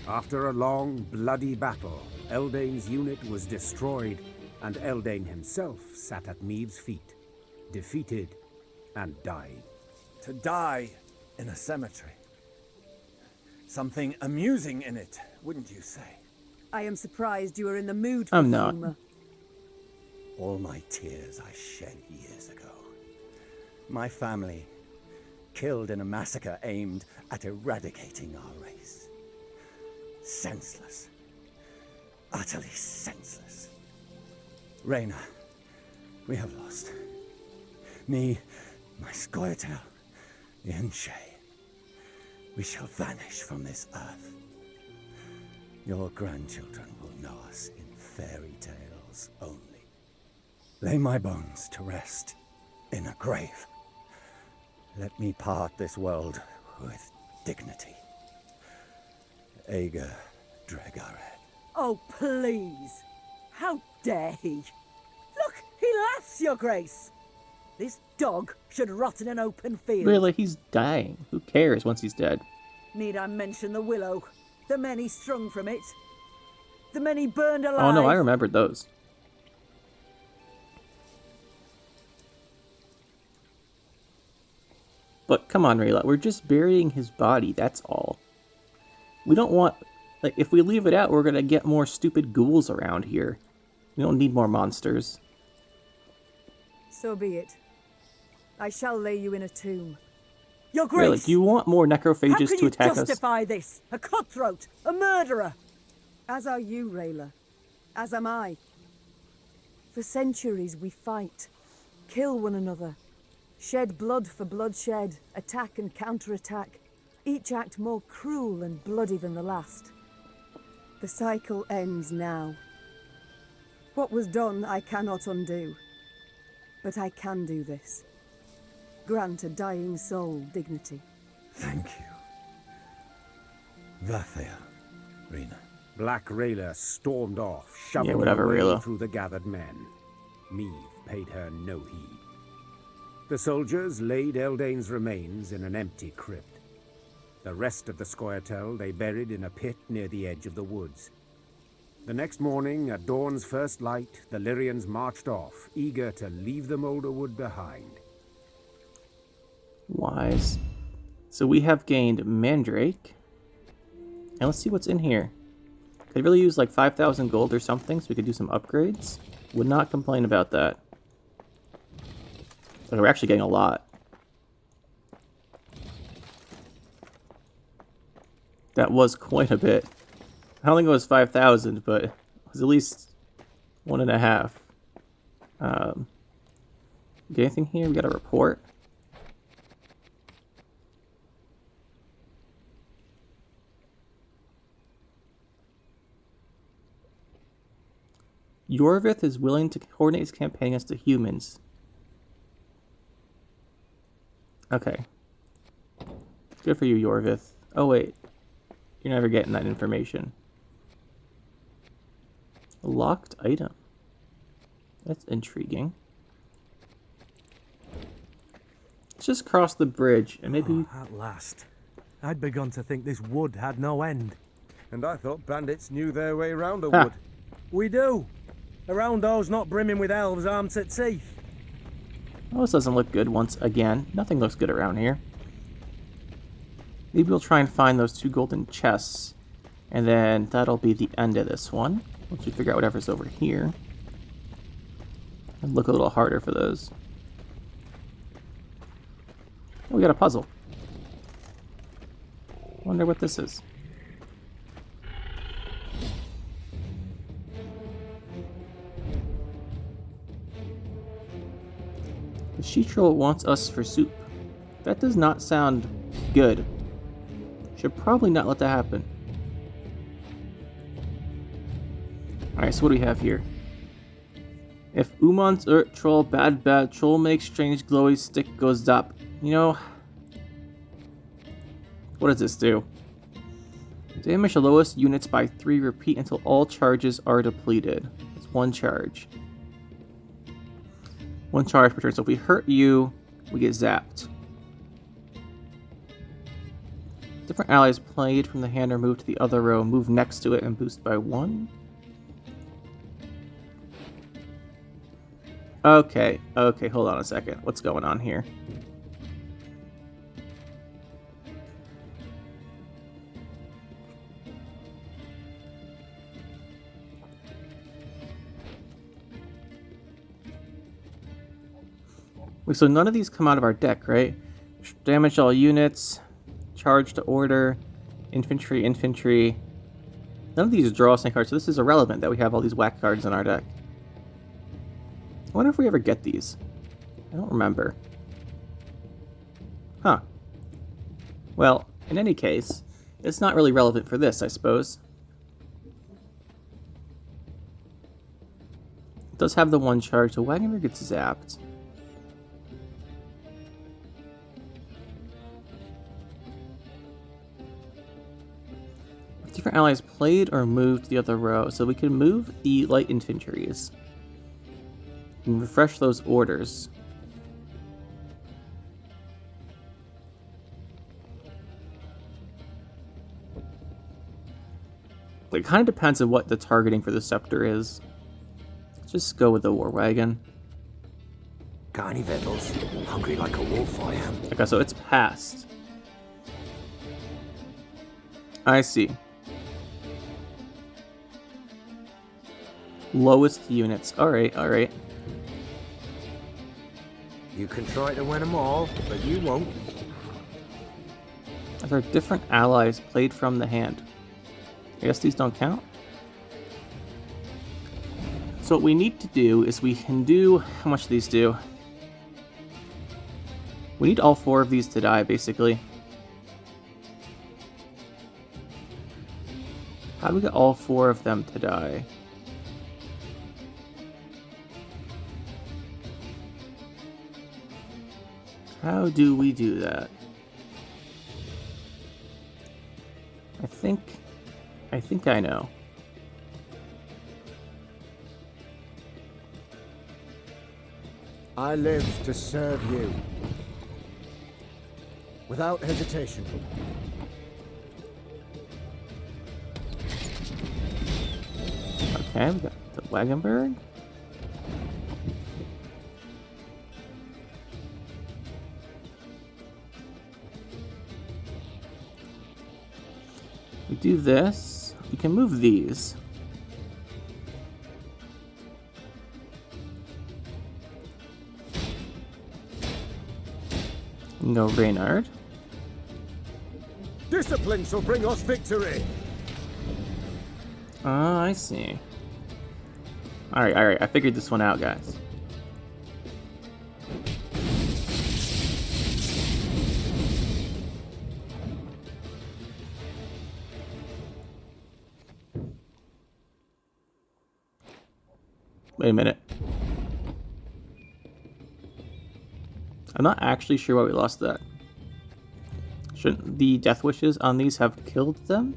After a long, bloody battle, Eldain's unit was destroyed, and Eldain himself sat at Meave's feet, defeated and dying. To die in a cemetery. Something amusing in it, wouldn't you say? I am surprised you are in the mood for I'm not. humor. All my tears I shed years ago. My family, killed in a massacre aimed at eradicating our race. Senseless. Utterly senseless. Reyna, we have lost. Me, my Scoia'Tael, Ian Shay. We shall vanish from this earth. Your grandchildren will know us in fairy tales only. Lay my bones to rest in a grave. Let me part this world with dignity. Ager Dregared. Oh, please! How dare he? Look, he laughs, Your Grace! This dog should rot in an open field. Really, he's dying. Who cares once he's dead? Need I mention the willow? The men he strung from it? The men he burned alive? Oh no, I remembered those. But come on, Rayla, we're just burying his body, that's all. We don't want... Like, if we leave it out, we're gonna get more stupid ghouls around here. We don't need more monsters. So be it. I shall lay you in a tomb. Your Grace! Rayla, do you want more necrophages to attack us? How can you justify this? A cutthroat! A murderer! As are you, Rayla. As am I. For centuries we fight. Kill one another. Shed blood for bloodshed. Attack and counterattack. Each act more cruel and bloody than the last. The cycle ends now. What was done I cannot undo. But I can do this. Grant a dying soul dignity. Thank you. Vathea, Rena. Black Rayla stormed off, shoving whatever, her way Rayla. through the gathered men. Meave paid her no heed. The soldiers laid Eldain's remains in an empty crypt. The rest of the Scoia'Tael they buried in a pit near the edge of the woods. The next morning, at dawn's first light, the Lyrians marched off, eager to leave the Moulderwood behind. Wise. So we have gained Mandrake. And let's see what's in here. Could really use like 5,000 gold or something so we could do some upgrades. Would not complain about that. But we're actually getting a lot. That was quite a bit. I don't think it was 5,000, but it was at least 1.5. Get anything here? We got a report. Yorvith is willing to coordinate his campaign against the humans. Okay. Good for you, Yorvith. Oh, wait. You're never getting that information. A locked item. That's intriguing. Let's just cross the bridge and maybe... Oh, at last. I'd begun to think this wood had no end. And I thought bandits knew their way around a Ha. wood. We do. Around those not brimming with elves armed to teeth. Oh, this doesn't look good once again. Nothing looks good around here. Maybe we'll try and find those 2 golden chests. And then that'll be the end of this one. Once we figure out whatever's over here. And look a little harder for those. Oh, we got a puzzle. Wonder what this is. The she-troll wants us for soup. That does not sound good. Should probably not let that happen. Alright, so what do we have here? If Uman's troll bad troll makes strange glowy stick goes up. You know, what does this do? Damage the lowest units by 3. Repeat until all charges are depleted. It's 1 charge. 1 charge per turn. So if we hurt you, we get zapped. Different allies played from the hand are moved to the other row. Move next to it and boost by 1. Okay, hold on a second. What's going on here? Wait, so none of these come out of our deck, right? Damage all units, charge to order, infantry. None of these draw sync cards, so this is irrelevant that we have all these whack cards in our deck. I wonder if we ever get these. I don't remember. Huh. Well, in any case, it's not really relevant for this, I suppose. It does have the 1 charge, so Wagenberg gets zapped. Different allies played or moved to the other row, so we can move the light infantries and refresh those orders. It kind of depends on what the targeting for the scepter is. Let's just go with the war wagon. Got any victuals? Hungry like a wolf I am. Okay, so it's passed. I see. Lowest units. Alright. You can try to win them all, but you won't. Those are different allies played from the hand. I guess these don't count. So what we need to do is we can do... How much do these do? We need all 4 of these to die, basically. How do we get all 4 of them to die? How do we do that? I think I know. I live to serve you. Without hesitation. Okay, we got the Wagenberg. We do this. We can move these. No Reynard. Discipline shall bring us victory. Oh, I see. Alright. I figured this one out, guys. Wait a minute. I'm not actually sure why we lost that. Shouldn't the death wishes on these have killed them?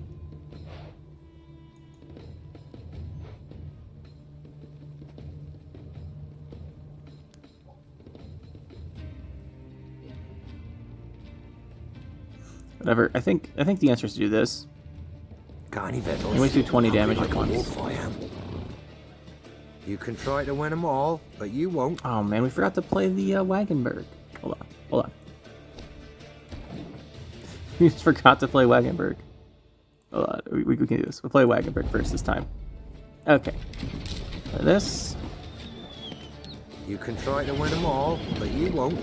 Whatever. I think the answer is to do this. Got any victuals? You only do 20 damage like at a once. wolf I am. You can try to win them all, but you won't. Oh man, we forgot to play the Wagenberg. Hold on. We just forgot to play Wagenberg. Hold on, we can do this. We'll play Wagenberg first this time. Okay. Play this. You can try to win them all, but you won't.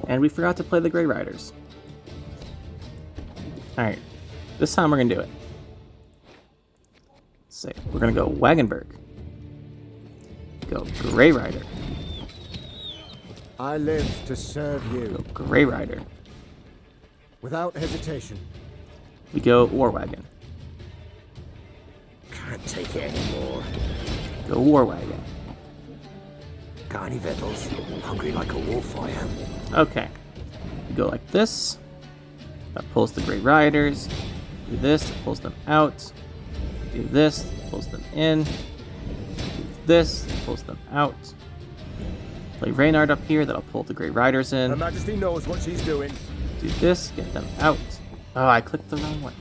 And we forgot to play the Grey Riders. Alright. This time we're gonna do it. So we're gonna go Wagenberg. Go Grey Rider. I live to serve you. Go Grey Rider. Without hesitation. We go War Wagon. Can't take it anymore. Go War Wagon. Got any victuals? Hungry like a wolf I am. Okay. We go like this. That pulls the Grey Riders. Do this, it pulls them out. Do this, it pulls them in. Do this, it pulls them out. Play Reynard up here, that'll pull the Grey Riders in. Her Majesty knows what she's doing. Do this, get them out. Oh, I clicked the wrong one.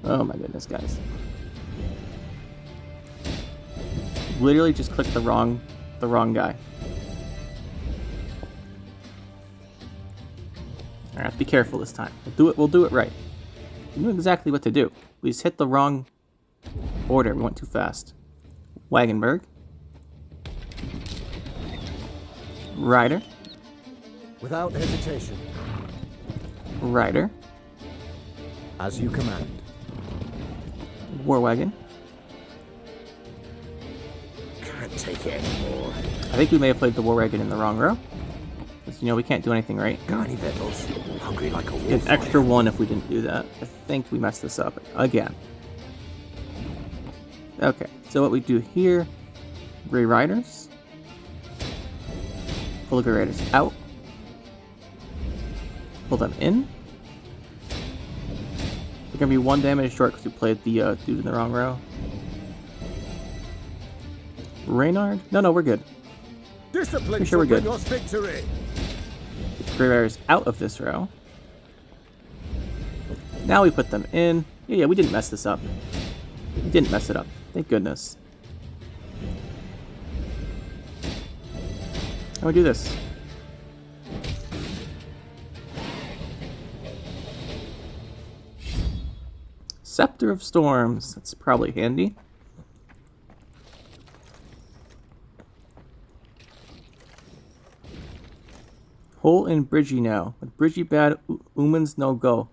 Oh my goodness, guys. Literally just clicked the wrong guy. Alright, be careful this time. We'll do it right. We knew exactly what to do. We just hit the wrong order. We went too fast. Wagenberg. Rider. Without hesitation. Rider. As you command. War Wagon. Can't take it anymore. I think we may have played the War Wagon in the wrong row. Because, you know, we can't do anything right. Got any victuals? Hungry like a wolf. Get an extra one if we didn't do that. I think we messed this up again. Okay, so what we do here, Grey Riders. Pull the Grey Riders out. Pull them in. We're gonna be 1 damage short because we played the dude in the wrong row. Reynard? No, we're good. Discipline sure we're good. Your victory. Grey Riders out of this row. Now we put them in. Yeah, we didn't mess this up. We didn't mess it up. Thank goodness. How do we do this? Scepter of Storms. That's probably handy. Hole in Bridgie now. With Bridgie bad, Umans no go.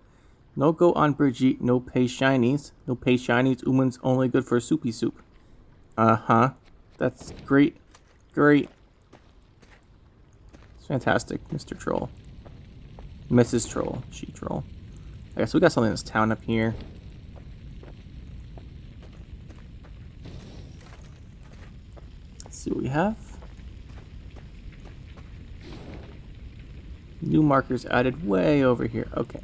No go on Bridgie, no pay shinies. No pay shinies, Umans only good for soupy soup. Uh-huh. That's great. Great. It's fantastic, Mr. Troll. Mrs. Troll. She Troll. I guess we got something in this town up here. Let's see what we have. New markers added way over here. Okay.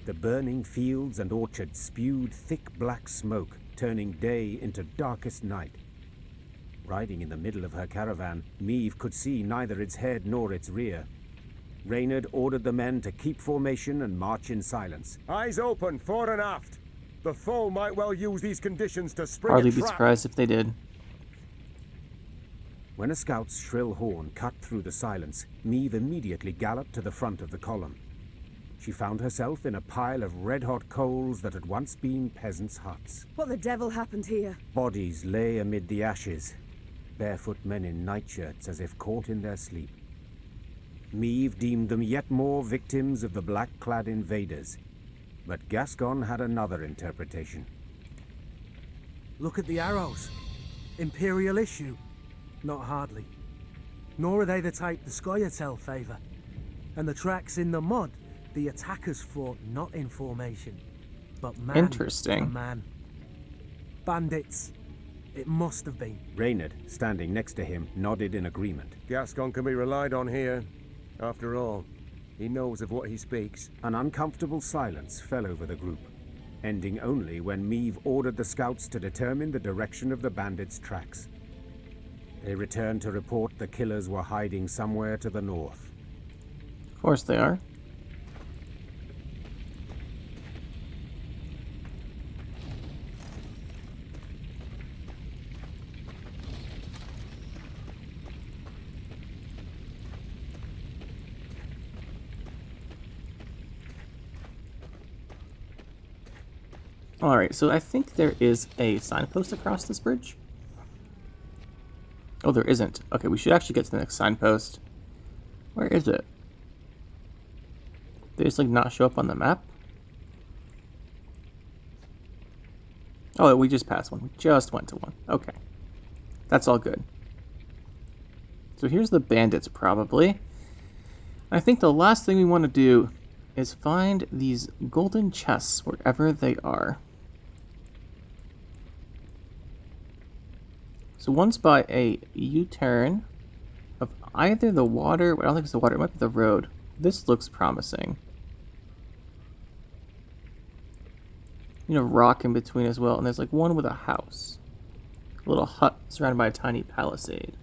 The burning fields and orchards spewed thick black smoke, turning day into darkest night. Riding in the middle of her caravan, Meve could see neither its head nor its rear. Reynard ordered the men to keep formation and march in silence. Eyes open, fore and aft. The foe might well use these conditions to spring Hardly a be trap. surprised if they did. When a scout's shrill horn cut through the silence, Meve immediately galloped to the front of the column. She found herself in a pile of red-hot coals that had once been peasants' huts. What the devil happened here? Bodies lay amid the ashes, barefoot men in nightshirts as if caught in their sleep. Meve deemed them yet more victims of the black-clad invaders, but Gascon had another interpretation. Look at the arrows. Imperial issue. Not hardly. Nor are they the type the Scoia'Tael favour. And the tracks in the mud, the attackers fought not in formation, but man Interesting. to man. Bandits. It must have been. Reynard, standing next to him, nodded in agreement. Gascon can be relied on here. After all, he knows of what he speaks. An uncomfortable silence fell over the group, ending only when Meve ordered the scouts to determine the direction of the bandits' tracks. They returned to report the killers were hiding somewhere to the north. Of course they are. Alright, so I think there is a signpost across this bridge. Oh, there isn't. Okay, we should actually get to the next signpost. Where is it? They just, like, not show up on the map? Oh, we just passed one. We just went to one. Okay. That's all good. So here's the bandits, probably. I think the last thing we want to do is find these golden chests wherever they are. So one's by a U-turn of either the water, I don't think it's the water, it might be the road. This looks promising. You know, rock in between as well, and there's like one with a house. A little hut surrounded by a tiny palisade.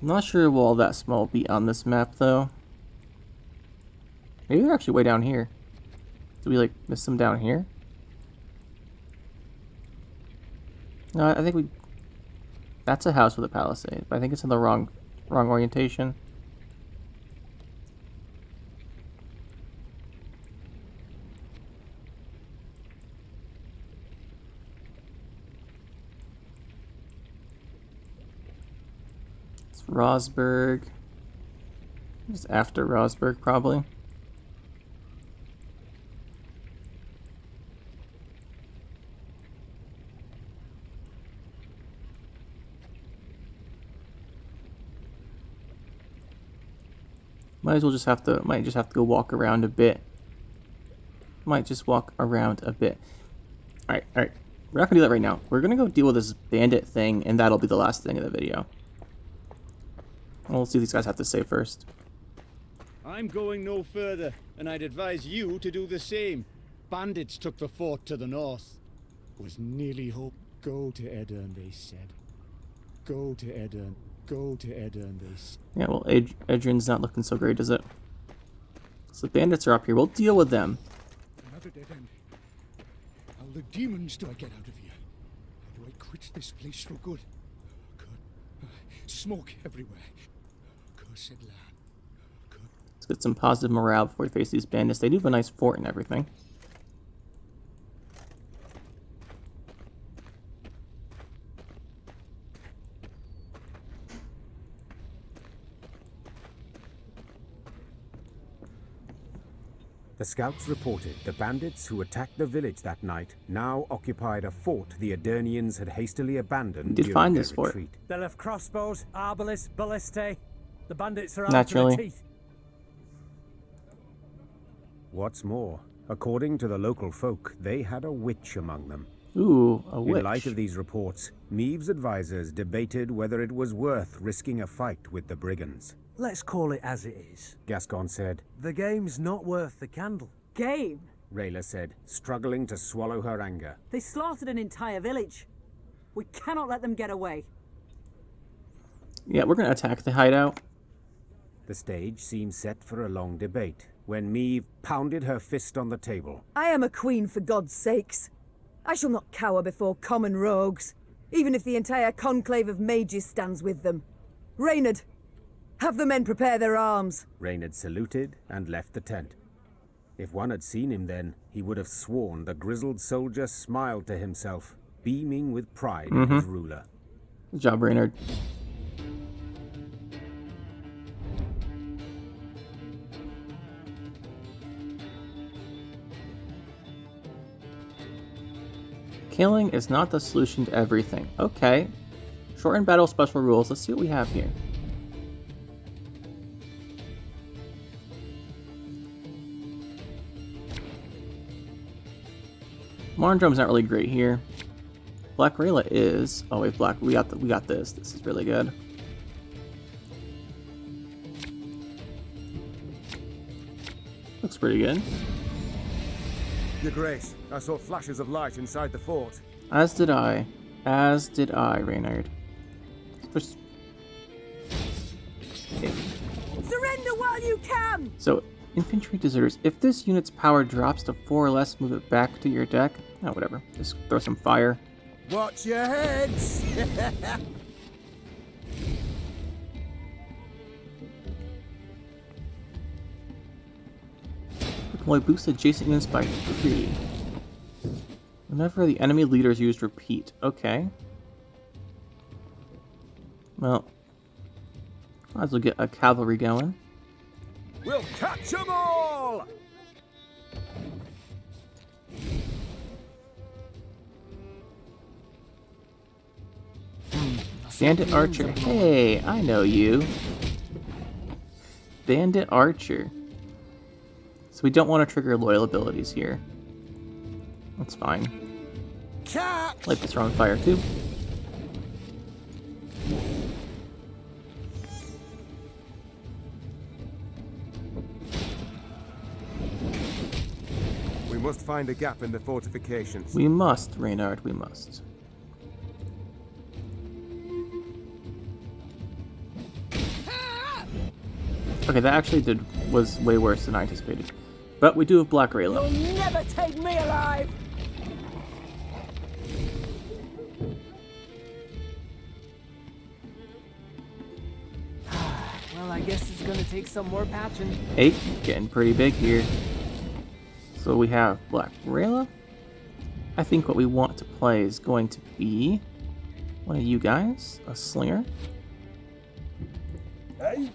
I'm not sure will all that small be on this map though. Maybe they're actually way down here. Did we like miss them down here? No, I think we... That's a house with a palisade, but I think it's in the wrong orientation. It's Rosberg. It's after Rosberg, probably. Might just have to go walk around a bit. Might just walk around a bit. Alright. We're not gonna do that right now. We're gonna go deal with this bandit thing, and that'll be the last thing of the video. We'll see what these guys have to say first. I'm going no further, and I'd advise you to do the same. Bandits took the fort to the north. Was nearly hope. Go to Eldain, they said. Go to Eldain. Go to Eldain, they said. Yeah, well, Adrian's not looking so great, is it? So the bandits are up here. We'll deal with them. Another dead end. How the demons do I get out of here? How do I quit this place for good? Smoke everywhere. Cursed land. Let's get some positive morale before we face these bandits. They do have a nice fort and everything. The scouts reported the bandits who attacked the village that night now occupied a fort the Edirnians had hastily abandoned during their retreat. They'll have crossbows, arbalists, ballistae. The bandits are Naturally. out to the teeth. What's more, according to the local folk, they had a witch among them. Ooh, a witch. In light of these reports, Neve's advisors debated whether it was worth risking a fight with the brigands. Let's call it as it is. Gascon said. The game's not worth the candle. Game? Rayla said, struggling to swallow her anger. They slaughtered an entire village. We cannot let them get away. Yeah, we're going to attack the hideout. The stage seemed set for a long debate, when Meve pounded her fist on the table. I am a queen, for God's sakes. I shall not cower before common rogues, even if the entire conclave of mages stands with them. Reynard, have the men prepare their arms. Reynard saluted and left the tent. If one had seen him then, he would have sworn the grizzled soldier smiled to himself, beaming with pride in his ruler. Good job, Reynard. Killing is not the solution to everything. Okay. Shortened battle special rules. Let's see what we have here. Marndrum's not really great here. Black Rayla is. Oh wait, Black. We got this. This is really good. Looks pretty good. Your Grace, I saw flashes of light inside the fort. As did I. As did I, Reynard. Just... Okay. Surrender while you can! So, infantry deserters. If this unit's power drops to 4 or less, move it back to your deck. Oh, whatever. Just throw some fire. Watch your heads! Deploy boost adjacent units by 3. Whenever the enemy leaders used repeat. Okay. Well, might as well get a cavalry going. We'll catch them all! Bandit Archer. Hey, I know you. Bandit Archer. So we don't want to trigger loyal abilities here. That's fine. Light this on fire too. must find a gap in the fortifications. We must, Reynard, we must. Okay, that actually was way worse than I anticipated. But we do have Black Rayla. You'll never take me alive! Well, I guess it's gonna take some more patching. Hey, getting pretty big here. So we have Black Rayla. I think what we want to play is going to be one of you guys, a slinger. Hey?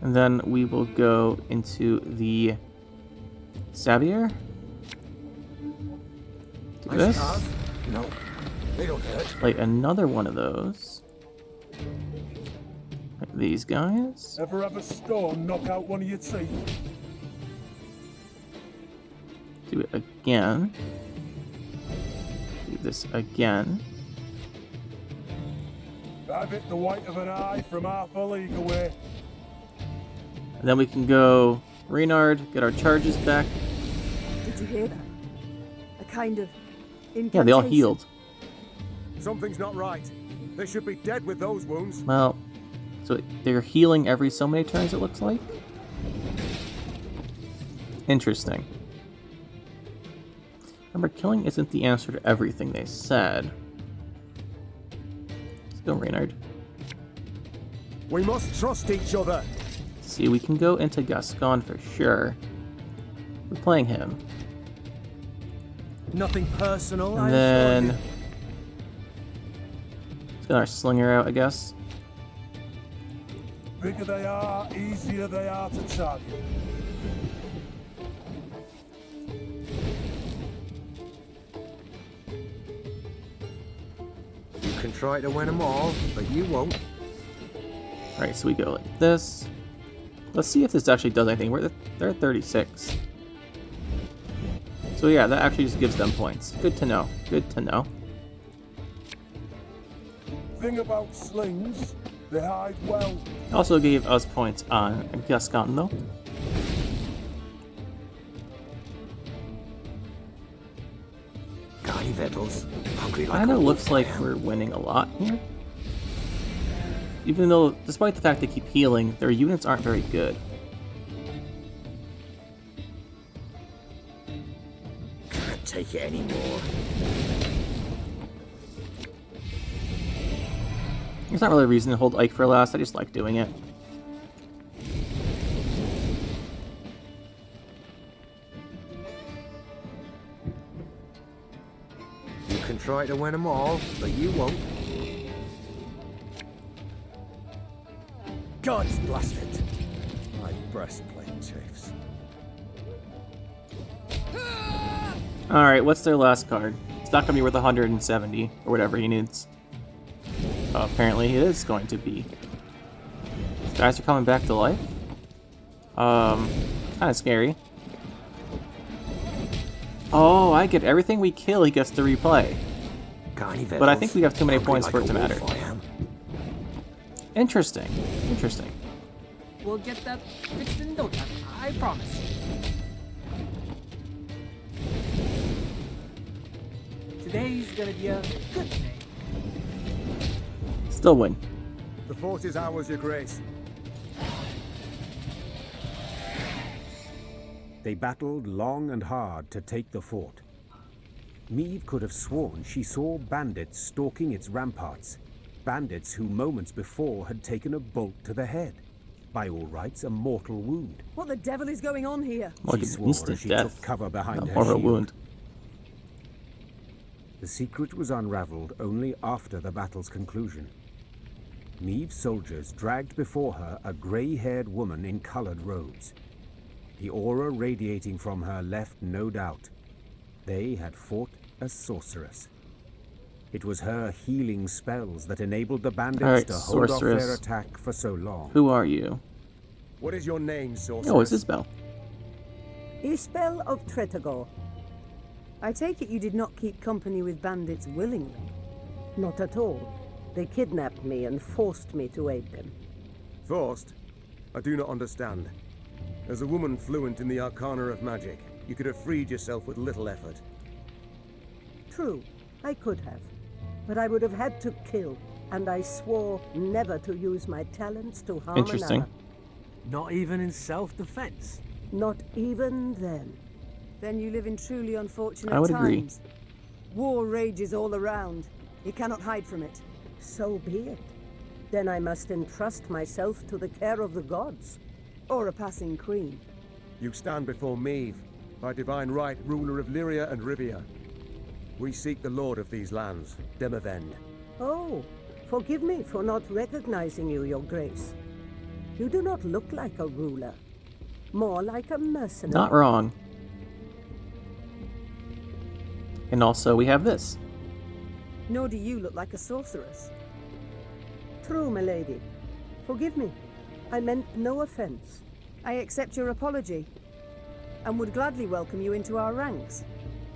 And then we will go into the Savier. Do this. No, they don't hurt. Play another one of those. Like these guys. Ever have a storm knock out one of your teeth? Do it again. Do this again. I've hit the white of an eye from half a league away. And then we can go Reynard, get our charges back. Did you hear that? A kind of incantation. Yeah, they all healed. Something's not right. They should be dead with those wounds. Well, so they're healing every so many turns, it looks like. Interesting. Remember, killing isn't the answer to everything they said. Let's go, Reynard. We must trust each other. See, we can go into Gascon for sure. We're playing him. Nothing personal, And then let's get our slinger out, I guess. Bigger they are, easier they are to target. You can try to win them all, but you won't. Alright, so we go like this. Let's see if this actually does anything. They're at 36. So yeah, that actually just gives them points. Good to know. Good to know. Thing about slings, they hide well. Also gave us points on Gascon though. Kinda looks like we're winning a lot here. Even though, despite the fact they keep healing, their units aren't very good. Can't take it anymore. There's not really a reason to hold Ike for last, I just like doing it. You can try to win them all, but you won't. God's blast it! My breastplate chafes. Alright, what's their last card? It's not going to be worth 170, or whatever he needs. Apparently it is going to be. These guys are coming back to life. Kind of scary. Oh, I get everything we kill he gets to replay. But I think we have too many points for it to matter. Interesting. Interesting. We'll get that fixed in no time, I promise. Today's gonna be a good day. Still win. The fort is ours, Your Grace. They battled long and hard to take the fort. Meve could have sworn she saw bandits stalking its ramparts. Bandits who moments before had taken a bolt to the head. By all rights, a mortal wound. What the devil is going on here? Like She an swore instant as she death. took cover behind her Or a shield. wound. The secret was unraveled only after the battle's conclusion. Meve's soldiers dragged before her a grey-haired woman in colored robes. The aura radiating from her left no doubt. They had fought a sorceress. It was her healing spells that enabled the bandits Alright, to hold off sorceress. their attack for so long. Who are you? What is your name, sorceress? Oh, it's Isabel. Ispel of Tretago. I take it you did not keep company with bandits willingly. Not at all. They kidnapped me and forced me to aid them. Forced? I do not understand. As a woman fluent in the arcana of magic, you could have freed yourself with little effort. True, I could have. But I would have had to kill, and I swore never to use my talents to harm Interesting. another. Not even in self-defense? Not even then. Then you live in truly unfortunate I would agree. times. War rages all around. You cannot hide from it. So be it. Then I must entrust myself to the care of the gods. Or a passing queen. You stand before Meve, by divine right ruler of Lyria and Rivia. We seek the lord of these lands, Demavend. Oh, forgive me for not recognizing you, your grace. You do not look like a ruler. More like a mercenary. Not wrong. And also, we have this. Nor do you look like a sorceress. True, milady. Forgive me. I meant no offense. I accept your apology, and would gladly welcome you into our ranks.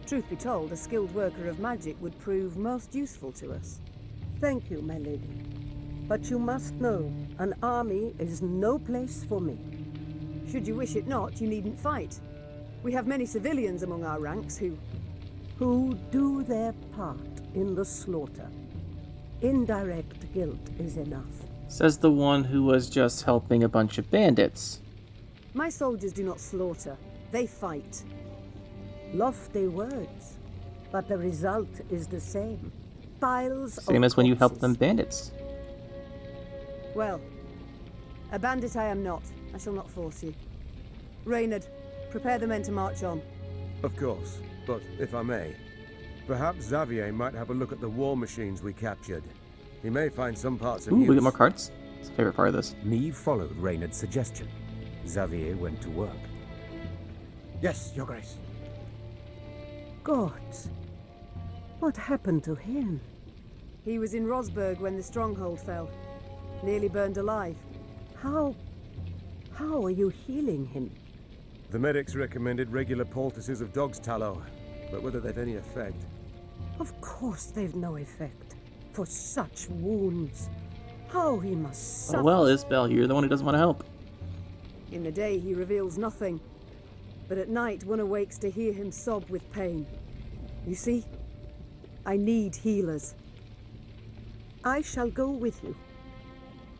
Truth be told, a skilled worker of magic would prove most useful to us. Thank you, my lady. But you must know, an army is no place for me. Should you wish it not, you needn't fight. We have many civilians among our ranks who do their part in the slaughter. Indirect guilt is enough. Says the one who was just helping a bunch of bandits. My soldiers do not slaughter, they fight. Lofty words, but the result is the same. Piles Same of as when you help corpses. them bandits. Well, a bandit I am not. I shall not force you. Reynard, prepare the men to march on. Of course, but if I may, perhaps Xavier might have a look at the war machines we captured. He may find some parts of Ooh, use. we get more cards. It's the favorite part of this. Meve followed Reynard's suggestion. Xavier went to work. Yes, Your Grace. Gods. What happened to him? He was in Rosberg when the Stronghold fell. Nearly burned alive. How are you healing him? The medics recommended regular poultices of dog's tallow, but whether they've any effect... Of course they've no effect. For such wounds. How he must suffer. Oh, well, Isabel, you're the one who doesn't want to help. In the day he reveals nothing, but at night one awakes to hear him sob with pain. You see? I need healers. I shall go with you.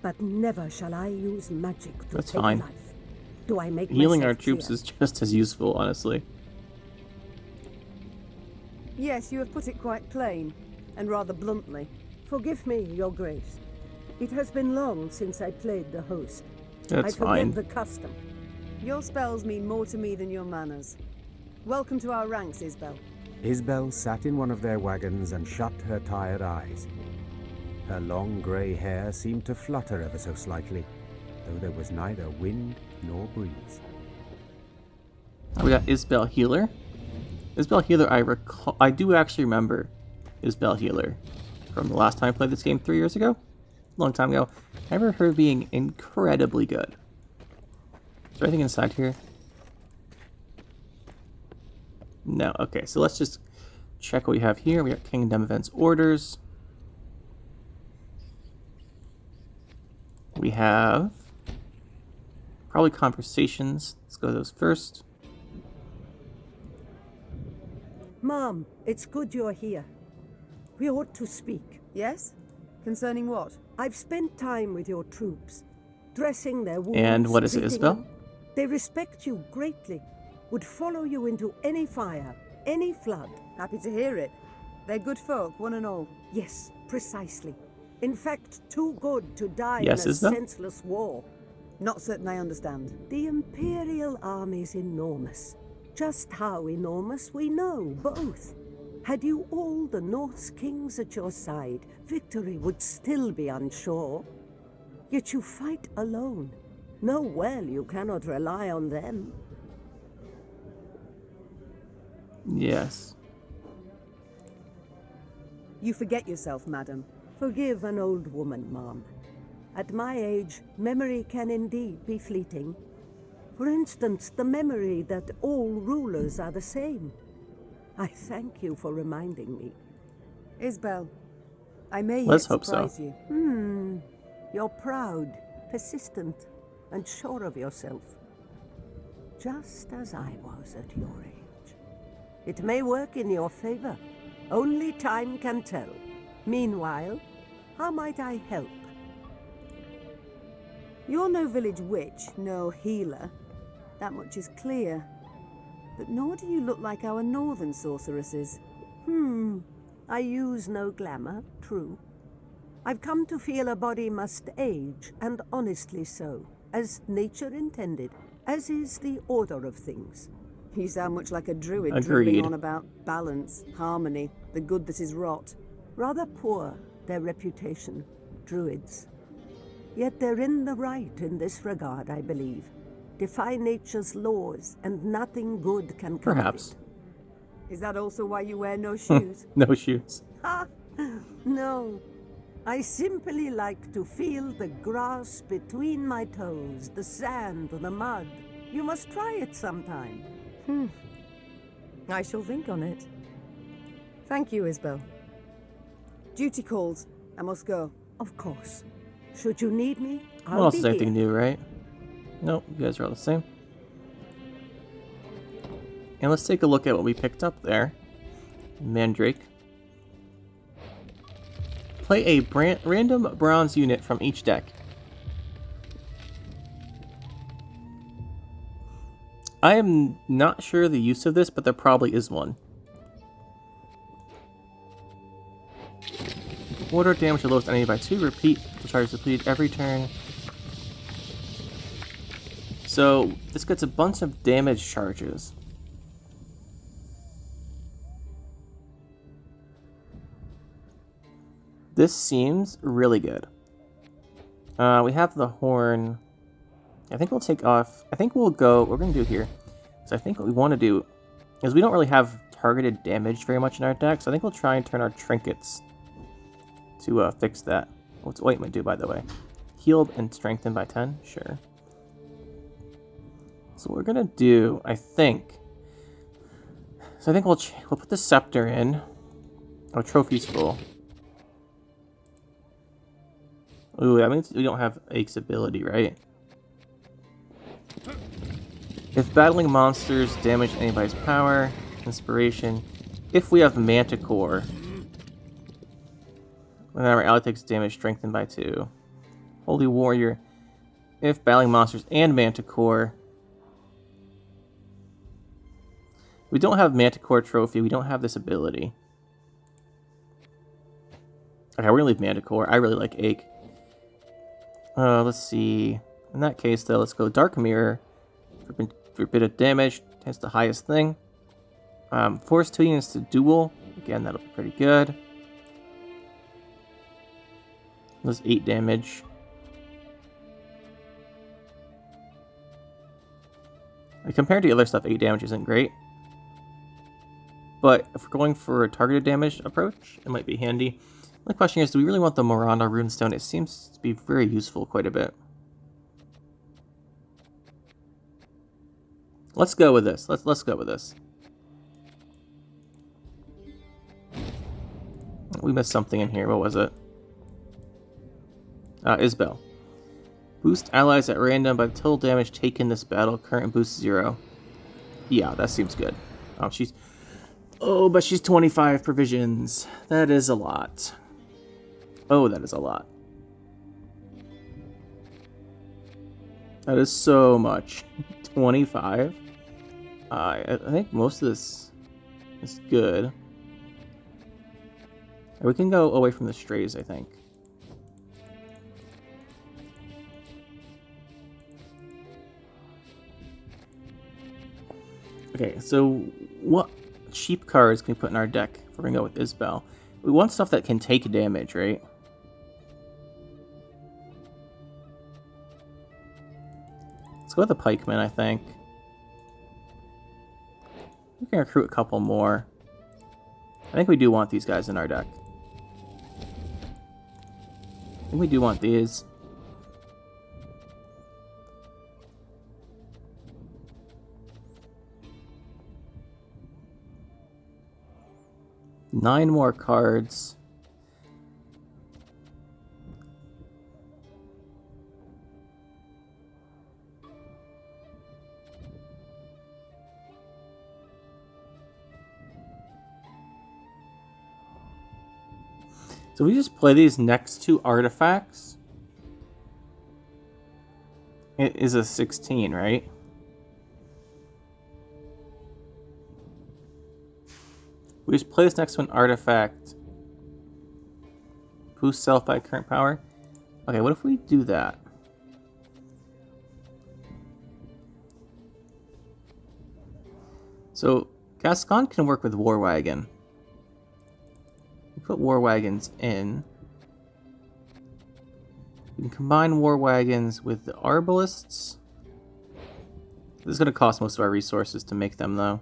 But never shall I use magic to That's take fine. life. Do I make Healing our myself troops clear? is just as useful, honestly. Yes, you have put it quite plain, and rather bluntly. Forgive me, Your Grace. It has been long since I played the host. That's I forget fine. the custom. Your spells mean more to me than your manners. Welcome to our ranks, Isbel. Isbel sat in one of their wagons and shut her tired eyes. Her long grey hair seemed to flutter ever so slightly, though there was neither wind nor breeze. We got Isbel Healer. Isbel Healer, I do actually remember Isbel Healer from the last time I played this game 3 years ago. A long time ago. I remember her being incredibly good. Is there anything inside here? No. Okay, so let's just check what we have here. We got Kingdom Events Orders. We have probably Conversations. Let's go to those first. Mom, it's good you're here. We ought to speak. Yes? Concerning what? I've spent time with your troops, dressing their wounds. And what is it, treating Isabel? them. They respect you greatly, would follow you into any fire, any flood. Happy to hear it. They're good folk, one and all. Yes, precisely. In fact, too good to die Yes, in a Isabel? senseless war. Not certain I understand. The Imperial Army's enormous. Just how enormous we know, both. Had you all the North's kings at your side, victory would still be unsure. Yet you fight alone. Know well you cannot rely on them. Yes. You forget yourself, madam. Forgive an old woman, Mom. At my age, memory can indeed be fleeting. For instance, the memory that all rulers are the same. I thank you for reminding me. Isbel, I may Let's yet hope so. surprise you. You're proud, persistent, and sure of yourself. just as I was at your age. It may work in your favor. Only time can tell. Meanwhile, how might I help? You're no village witch, no healer. That much is clear. But nor do you look like our northern sorceresses. I use no glamour, true. I've come to feel a body must age, and honestly so, as nature intended, as is the order of things. You sound much like a druid Agreed. dribbling on about balance, harmony, the good that is rot. Rather poor, their reputation, druids. Yet they're in the right in this regard, I believe. Defy nature's laws, and nothing good can come Perhaps. of it. Is that also why you wear no shoes? No shoes. Ah, no. I simply like to feel the grass between my toes, the sand, the mud. You must try it sometime. I shall think on it. Thank you, Isbel. Duty calls. I must go. Of course. Should you need me, What I'll else be is here. anything new, right? Nope, you guys are all the same. And let's take a look at what we picked up there. Mandrake. Play a random bronze unit from each deck. I am not sure the use of this, but there probably is one. Order damage to lowest enemy by 2. Repeat. The charge is depleted every turn. So, this gets a bunch of damage charges. This seems really good. We have the horn. I think we'll take off. I think we'll go. What we're going to do here. So I think what we want to do is we don't really have targeted damage very much in our deck. So I think we'll try and turn our trinkets to fix that. What's ointment do, by the way? Healed and strengthened by 10? Sure. So what we're going to do, I think. So I think we'll put the scepter in. Oh, trophy's full. Ooh, that means we don't have Ache's ability, right? If battling monsters, damage anybody's power, inspiration. If we have Manticore, whenever ally takes damage, strengthened by 2. Holy Warrior. If battling monsters and Manticore. We don't have Manticore trophy. We don't have this ability. Okay, we're gonna leave Manticore. I really like Ache. Let's see. In that case, though, let's go Dark Mirror. For a bit of damage, that's the highest thing. Force 2 units to duel. Again, that'll be pretty good. That's 8 damage. Compared to the other stuff, 8 damage isn't great. But if we're going for a targeted damage approach, it might be handy. The question is, do we really want the Miranda Runestone? It seems to be very useful quite a bit. Let's go with this. Let's go with this. We missed something in here. What was it? Isbel. Boost allies at random by the total damage taken this battle. Current boost 0. Yeah, that seems good. Oh, but she's 25 provisions. That is a lot. Oh, that is a lot. That is so much. 25? I think most of this is good. We can go away from the strays, I think. Okay, so what cheap cards can we put in our deck if we're going to go with Isbel? We want stuff that can take damage, right? Let's go with the Pikeman, I think. We can recruit a couple more. I think we do want these guys in our deck. I think we do want these. Nine more cards. So we just play these next two artifacts. It is a 16, right? We just play this next one artifact. Boost self by current power. Okay, what if we do that? So Gascon can work with War Wagon. We put War Wagons in. We can combine War Wagons with the Arbalists. This is going to cost most of our resources to make them, though.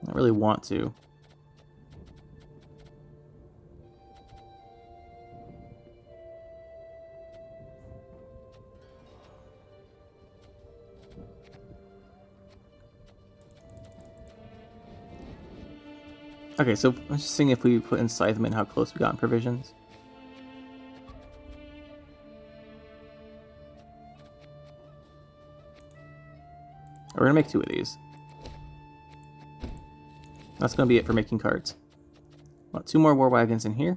I don't really want to. Okay, so I'm just seeing if we put in Scythemen how close we got in provisions. We're gonna make 2 of these. That's gonna be it for making cards. Want 2 more War Wagons in here.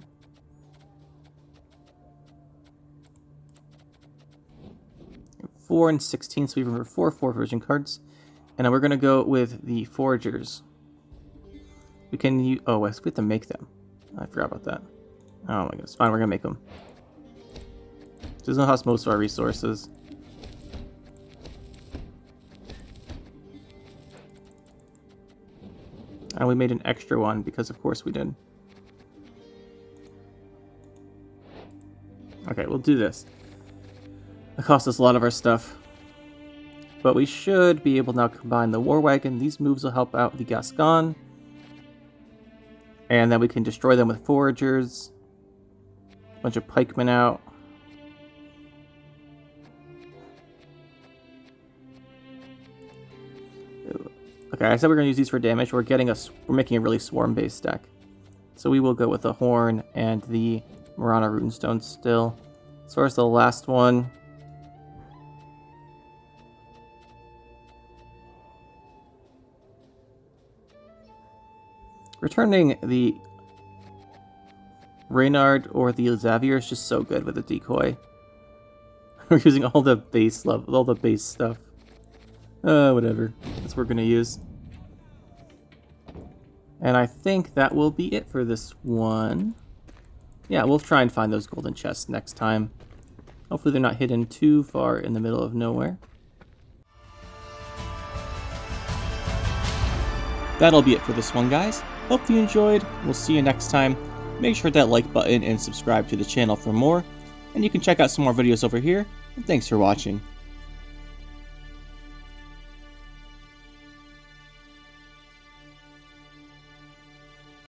Four and 16, so we have 4 version cards. And then we're gonna go with the Foragers. We can use, oh, we have to make them. I forgot about that. Oh my goodness, fine, we're gonna make them. This is gonna cost most of our resources. And we made an extra one because of course we did. Okay, we'll do this. It cost us a lot of our stuff. But we should be able to now combine the War Wagon. These moves will help out the Gascon. And then we can destroy them with Foragers. A bunch of pikemen out. Okay, I said we're going to use these for damage. We're making a really swarm-based deck. So we will go with the Horn and the Marana Runestone still. As far as the last one, returning the Reynard or the Xavier is just so good with the decoy. We're using all the base level, all the base stuff. Whatever. That's what we're gonna use. And I think that will be it for this one. Yeah, we'll try and find those golden chests next time. Hopefully they're not hidden too far in the middle of nowhere. That'll be it for this one, guys. Hope you enjoyed. We'll see you next time. Make sure to hit that like button and subscribe to the channel for more. And you can check out some more videos over here. And thanks for watching.